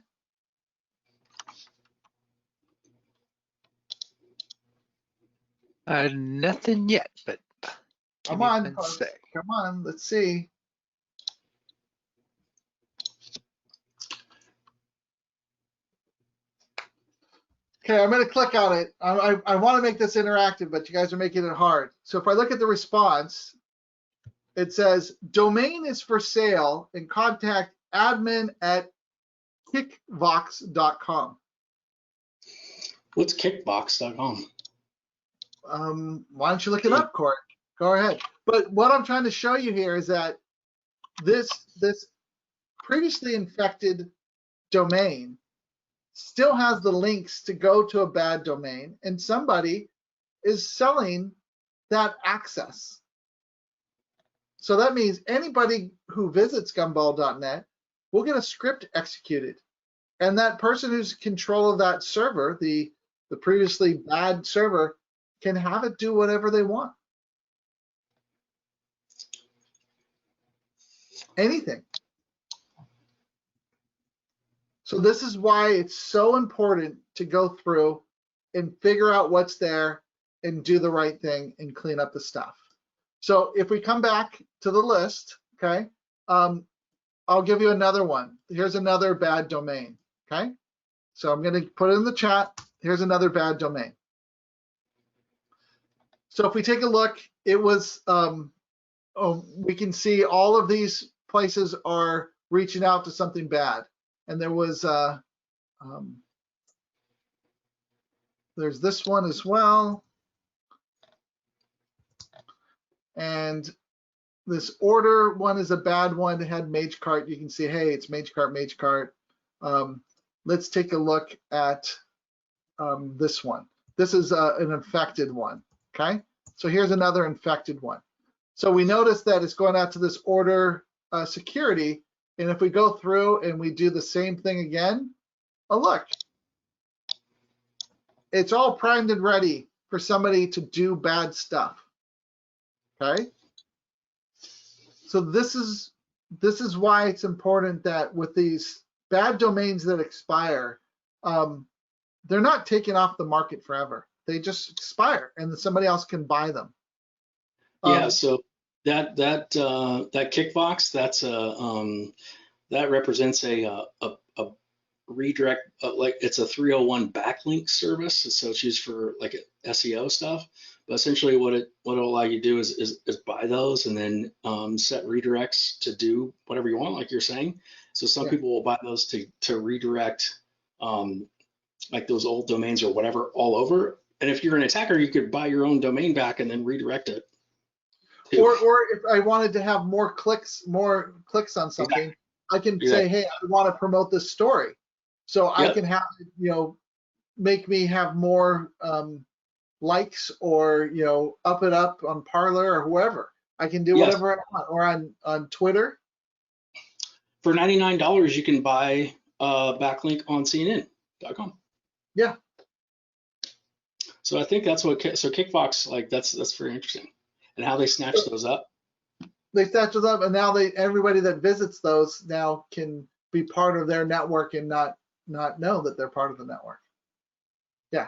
Nothing yet, but Come on, let's see. Okay, I'm going to click on it. I want to make this interactive, but you guys are making it hard. So if I look at the response, it says domain is for sale and contact admin@kickvox.com. What's kickbox.com? Why don't you look it up, Court? Go ahead. But what I'm trying to show you here is that this previously infected domain still has the links to go to a bad domain, and somebody is selling that access. So that means anybody who visits gumball.net will get a script executed, and that person who's in control of that server, the previously bad server, can have it do whatever they want. Anything. So this is why it's so important to go through and figure out what's there and do the right thing and clean up the stuff. So if we come back to the list, okay, I'll give you another one. Here's another bad domain, okay? So I'm going to put it in the chat. Here's another bad domain. So if we take a look, it was, we can see all of these places are reaching out to something bad. And there was, there's this one as well. And this order one is a bad one. It had Magecart. You can see, hey, it's Magecart. Let's take a look at this one. This is an infected one, okay? So here's another infected one. So we notice that it's going out to this order security. And if we go through and we do the same thing again, oh, look, it's all primed and ready for somebody to do bad stuff, okay? this is why it's important that with these bad domains that expire, they're not taken off the market forever. They just expire, and then somebody else can buy them. Yeah. So that Kickbox, that represents a redirect, like it's a 301 backlink service, so it's used for like SEO stuff. But essentially, what it'll allow you to do is buy those and then set redirects to do whatever you want, like you're saying. So some people will buy those to redirect like those old domains or whatever all over. And if you're an attacker, you could buy your own domain back and then redirect it. Or if I wanted to have more clicks on something, I can say, hey, I want to promote this story. So I can have, make me have more likes, or, up it up on Parler or whoever. I can do whatever I want, or on Twitter. For $99, you can buy a backlink on CNN.com. Yeah. So I think that's Kickbox, like that's very interesting, and how they snatch those up. They snatch those up, and now everybody that visits those now can be part of their network and not know that they're part of the network. Yeah,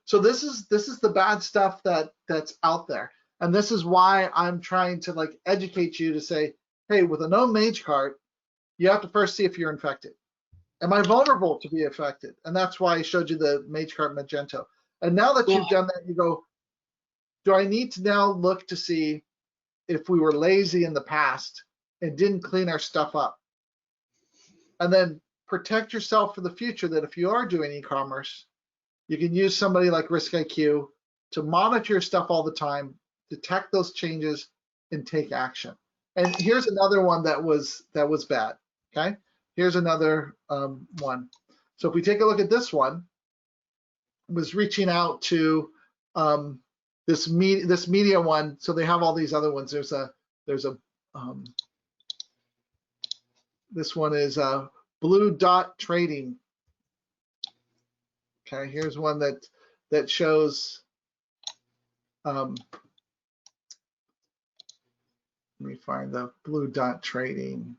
so this is the bad stuff that's out there, and this is why I'm trying to like educate you to say, hey, with a known Magecart, you have to first see if you're infected. Am I vulnerable to be affected? And that's why I showed you the Magecart Magento. And now that you've done that, you go, do I need to now look to see if we were lazy in the past and didn't clean our stuff up? And then protect yourself for the future, that if you are doing e-commerce, you can use somebody like RiskIQ to monitor your stuff all the time, detect those changes, and take action. And here's another one that was bad. Okay, here's another one. So if we take a look at this one, it was reaching out to this media one. So they have all these other ones. There's a this one is Blue Dot Trading. Okay, here's one that shows. Let me find the Blue Dot Trading.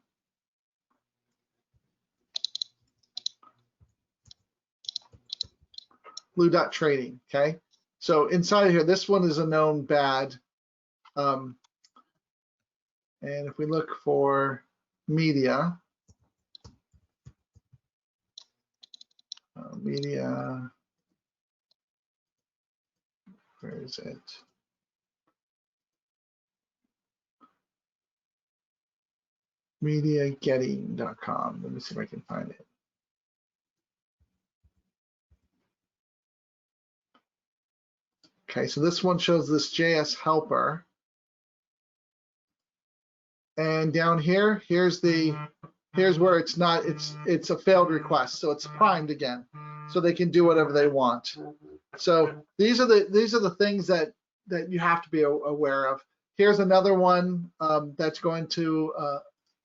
Blue Dot Trading. Okay, so inside of here, this one is a known bad. And if we look for media. Media, where is it? MediaGetting.com. Let me see if I can find it. Okay, so this one shows this JS helper. And down here, here's where it's not, it's a failed request. So it's primed again. So they can do whatever they want. So these are the things that you have to be aware of. Here's another one that's going to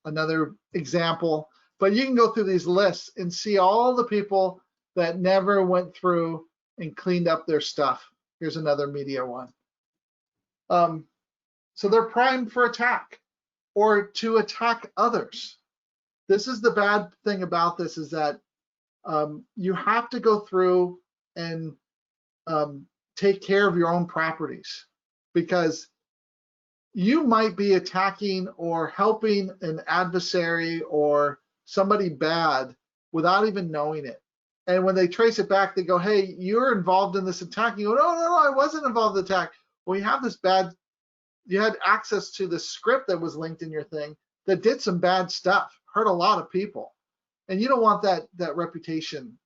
another example. But you can go through these lists and see all the people that never went through and cleaned up their stuff. Here's another media one. So they're primed for attack or to attack others. This is the bad thing about this, is that you have to go through and take care of your own properties, because you might be attacking or helping an adversary or somebody bad without even knowing it. And when they trace it back, they go, hey, you're involved in this attack. You go, no, I wasn't involved in the attack. Well, you have this bad, you had access to the script that was linked in your thing that did some bad stuff, hurt a lot of people. And you don't want that reputation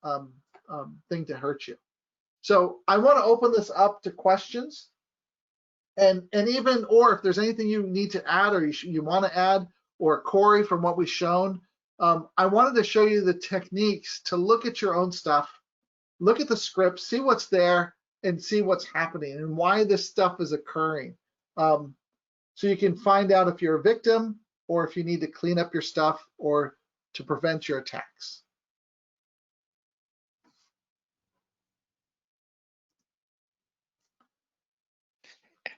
thing to hurt you. So I want to open this up to questions, and even, or if there's anything you need to add or you want to add, or Corey from what we've shown. I wanted to show you the techniques to look at your own stuff, look at the script, see what's there, and see what's happening and why this stuff is occurring. So you can find out if you're a victim or if you need to clean up your stuff or to prevent your attacks.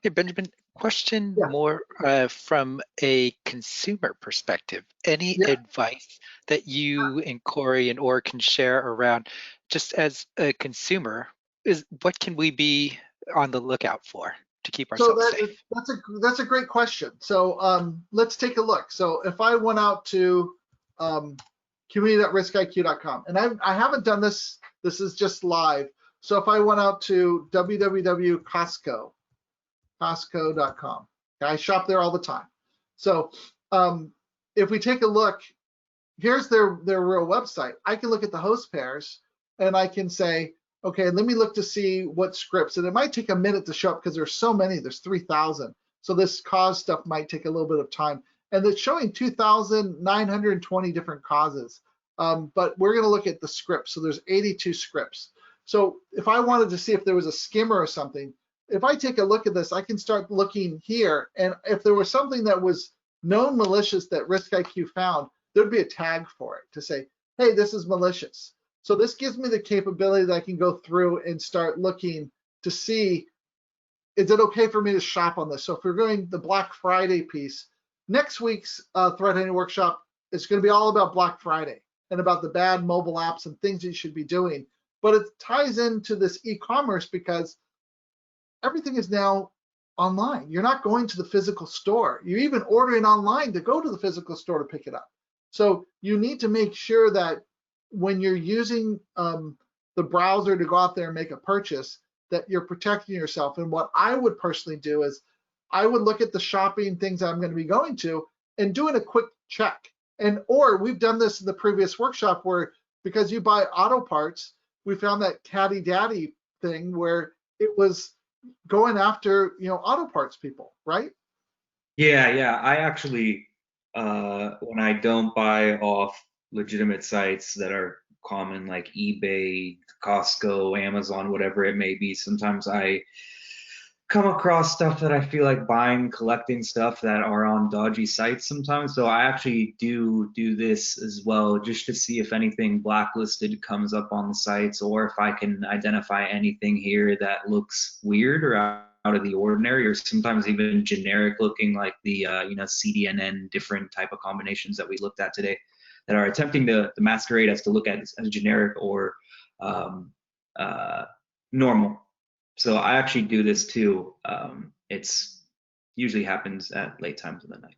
Hey, Benjamin, question Yeah. more from a consumer perspective. Any Yeah. advice that you and Corey and Or can share around, just as a consumer, is what can we be on the lookout for to keep So ourselves safe? that's a great question. So let's take a look. So if I went out to community.riskiq.com, and I haven't done this. This is just live. So if I went out to www.costco.com, I shop there all the time. So if we take a look, here's their real website. I can look at the host pairs and I can say, okay, let me look to see what scripts, and it might take a minute to show up because there's so many, there's 3,000. So this cause stuff might take a little bit of time. And it's showing 2,920 different causes. But we're gonna look at the scripts. So there's 82 scripts. So if I wanted to see if there was a skimmer or something, if I take a look at this, I can start looking here. And if there was something that was known malicious that RiskIQ found, there'd be a tag for it to say, hey, this is malicious. So this gives me the capability that I can go through and start looking to see, is it okay for me to shop on this? So if we're going the Black Friday piece, next week's threat hunting workshop is going to be all about Black Friday and about the bad mobile apps and things you should be doing. But it ties into this e-commerce because everything is now online. You're not going to the physical store. You're even ordering online to go to the physical store to pick it up. So you need to make sure that when you're using the browser to go out there and make a purchase, that you're protecting yourself. And what I would personally do is I would look at the shopping things I'm going to be going to and doing a quick check. Or we've done this in the previous workshop where, because you buy auto parts, we found that caddy daddy thing where it was going after, auto parts people, right? Yeah. I actually, when I don't buy off legitimate sites that are common, like eBay, Costco, Amazon, whatever it may be, sometimes I come across stuff that I feel like buying, collecting stuff that are on dodgy sites sometimes. So I actually do this as well, just to see if anything blacklisted comes up on the sites, or if I can identify anything here that looks weird or out of the ordinary, or sometimes even generic looking, like the CDNN different type of combinations that we looked at today that are attempting to masquerade as to look at as generic or normal. So I actually do this too. It's usually happens at late times of the night.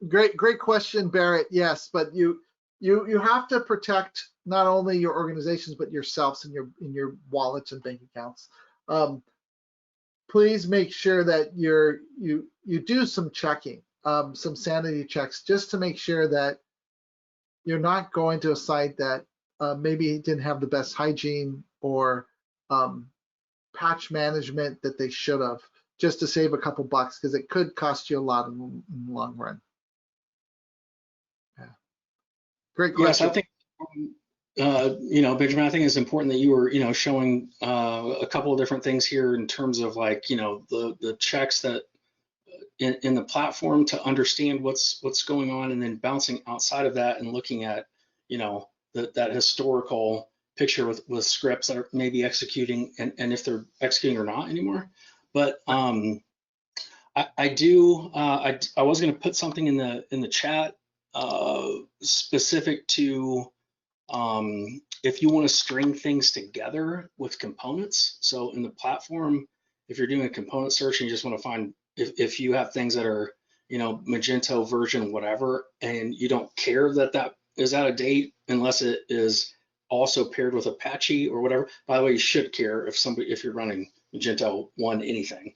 Great question, Barrett. Yes, but you have to protect not only your organizations but yourselves and your wallets and bank accounts. Please make sure that you do some checking, some sanity checks, just to make sure that you're not going to a site that maybe didn't have the best hygiene or patch management that they should have, just to save a couple bucks, because it could cost you a lot in the long run. Yeah. Great question. Yes, I think, Benjamin, I think it's important that you were, showing a couple of different things here in terms of like, the checks that in the platform to understand what's going on, and then bouncing outside of that and looking at, that historical picture with scripts that are maybe executing and if they're executing or not anymore. But I was going to put something in the chat specific to if you want to string things together with components. So in the platform, if you're doing a component search and you just want to find if you have things that are Magento version whatever, and you don't care that is out of date unless it is also paired with Apache or whatever. By the way, you should care if you're running Magento 1 anything.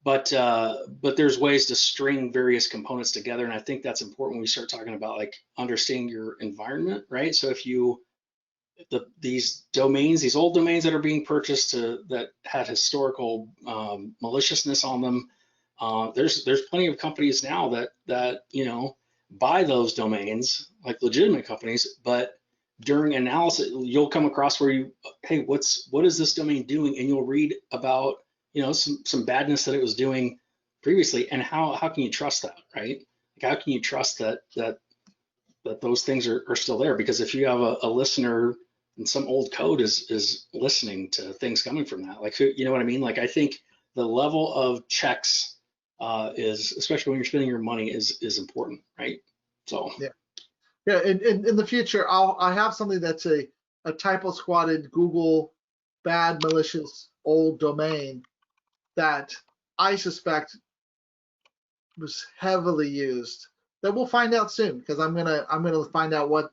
But there's ways to string various components together, and I think that's important when we start talking about like understanding your environment, right? So if these domains, these old domains that are being purchased that had historical maliciousness on them, there's plenty of companies now that buy those domains, like legitimate companies, but during analysis you'll come across where hey, what is this domain doing, and you'll read about some badness that it was doing previously, and how can you trust that, right? Like, how can you trust that those things are still there? Because if you have a listener and some old code is listening to things coming from that. Like, you know what I mean? Like, I think the level of checks is, especially when you're spending your money, is important, right? So yeah. In the future, I have something that's a typo squatted Google bad malicious old domain that I suspect was heavily used. That we'll find out soon, because I'm gonna find out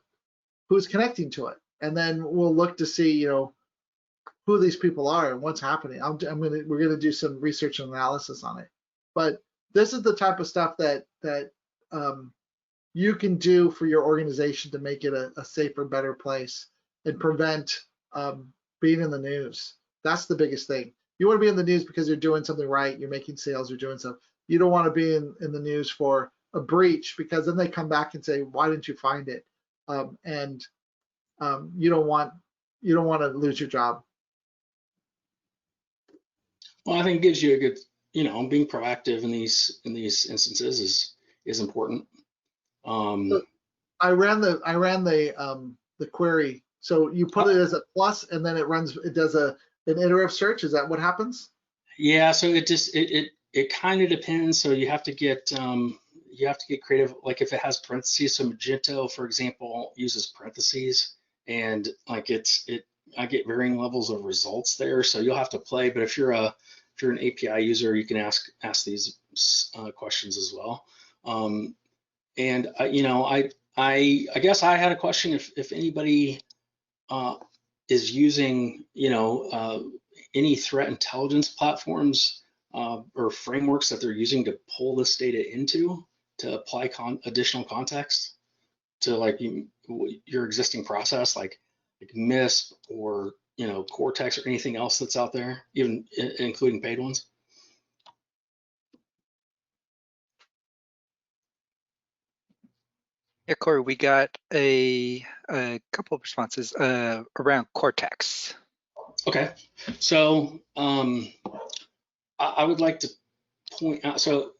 who's connecting to it, and then we'll look to see, you know, who these people are and what's happening. We're gonna do some research and analysis on it. But this is the type of stuff that you can do for your organization to make it a safer, better place and prevent being in the news. That's the biggest thing. You want to be in the news because you're doing something right, you're making sales, you're doing stuff. You don't want to be in the news for a breach, because then they come back and say, why didn't you find it? You don't want to lose your job. Well, I think it gives you a good, you know, being proactive in these instances is important. I ran the query. So you put it as a plus, and then it does an iterative search. Is that what happens? Yeah. So it kind of depends. So you have to get creative. Like if it has parentheses, so Magento, for example, uses parentheses, and like I get varying levels of results there. So you'll have to play. But if you're an API user, you can ask these questions as well. And you know, I guess I had a question if anybody is using, you know, any threat intelligence platforms or frameworks that they're using to pull this data into, to apply additional context to like your existing process, like MISP or, you know, Cortex or anything else that's out there, even including paid ones. Yeah, Corey, we got a couple of responses around Cortex. Okay, so I would like to point out. So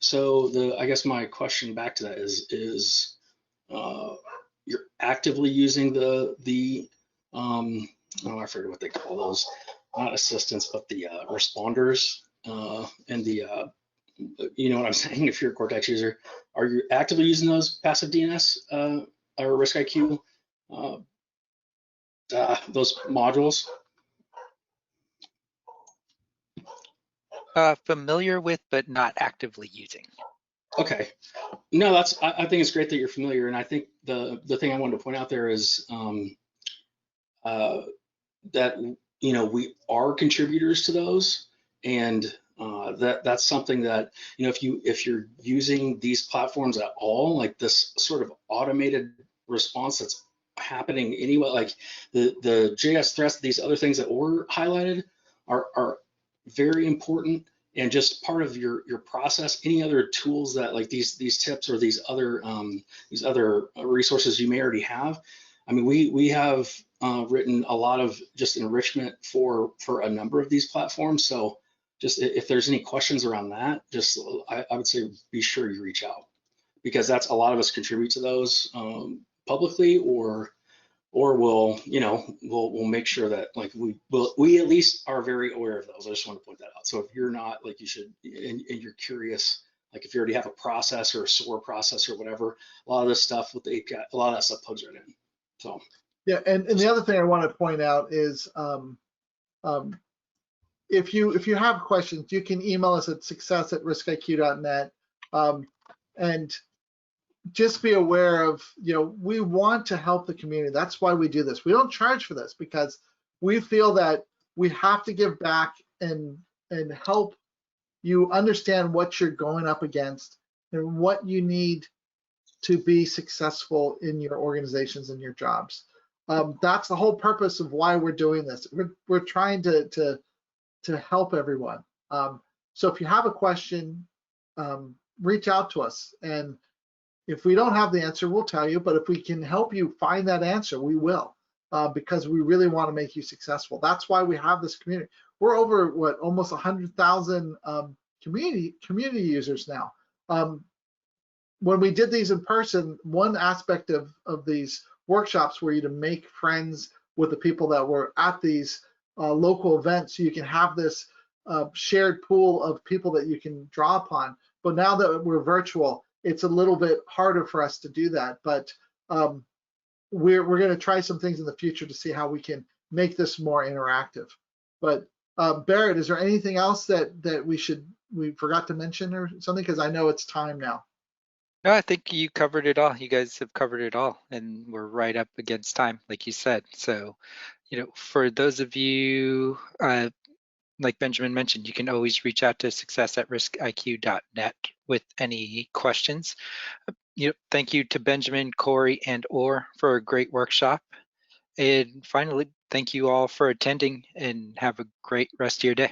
I guess my question back to that is you're actively using the I forget what they call those, not assistants, but the responders and the you know what I'm saying? If you're a Cortex user, are you actively using those passive DNS or RiskIQ those modules? Familiar with, but not actively using. Okay. No, I think it's great that you're familiar, and I think the thing I wanted to point out there is that, you know, we are contributors to those, and that's something that, you know, if you're using these platforms at all, like this sort of automated response that's happening anyway, like the JS threats, these other things that were highlighted are very important and just part of your process. Any other tools that, like these tips or these other resources you may already have. I mean, we have written a lot of just enrichment for a number of these platforms. So just if there's any questions around that, just I would say be sure you reach out, because that's a lot of us contribute to those publicly, or we'll, you know, we'll make sure that like we at least are very aware of those. I just want to point that out. So if you're not, like, you should, and you're curious, like if you already have a process or a SOAR process or whatever, a lot of this stuff with the API, a lot of that stuff plugs right in. So yeah, and the other thing I want to point out is if you have questions, you can email us at success@riskiq.net, and just be aware of, you know, we want to help the community. That's why we do this. We don't charge for this, because we feel that we have to give back and help you understand what you're going up against and what you need to be successful in your organizations and your jobs. That's the whole purpose of why we're doing this. We're trying to help everyone. So if you have a question, reach out to us, and if we don't have the answer, we'll tell you. But if we can help you find that answer, we will, because we really want to make you successful. That's why we have this community. We're over almost 100,000 community users now. When we did these in person, one aspect of these workshops were you to make friends with the people that were at these local events, so you can have this shared pool of people that you can draw upon. But now that we're virtual, it's a little bit harder for us to do that. But we're going to try some things in the future to see how we can make this more interactive. But Barrett, is there anything else that we forgot to mention or something? Because I know it's time now. No, I think you covered it all. You guys have covered it all, and we're right up against time, like you said. So, for those of you, like Benjamin mentioned, you can always reach out to success@riskiq.net with any questions. Thank you to Benjamin, Corey, and Or for a great workshop. And finally, thank you all for attending, and have a great rest of your day.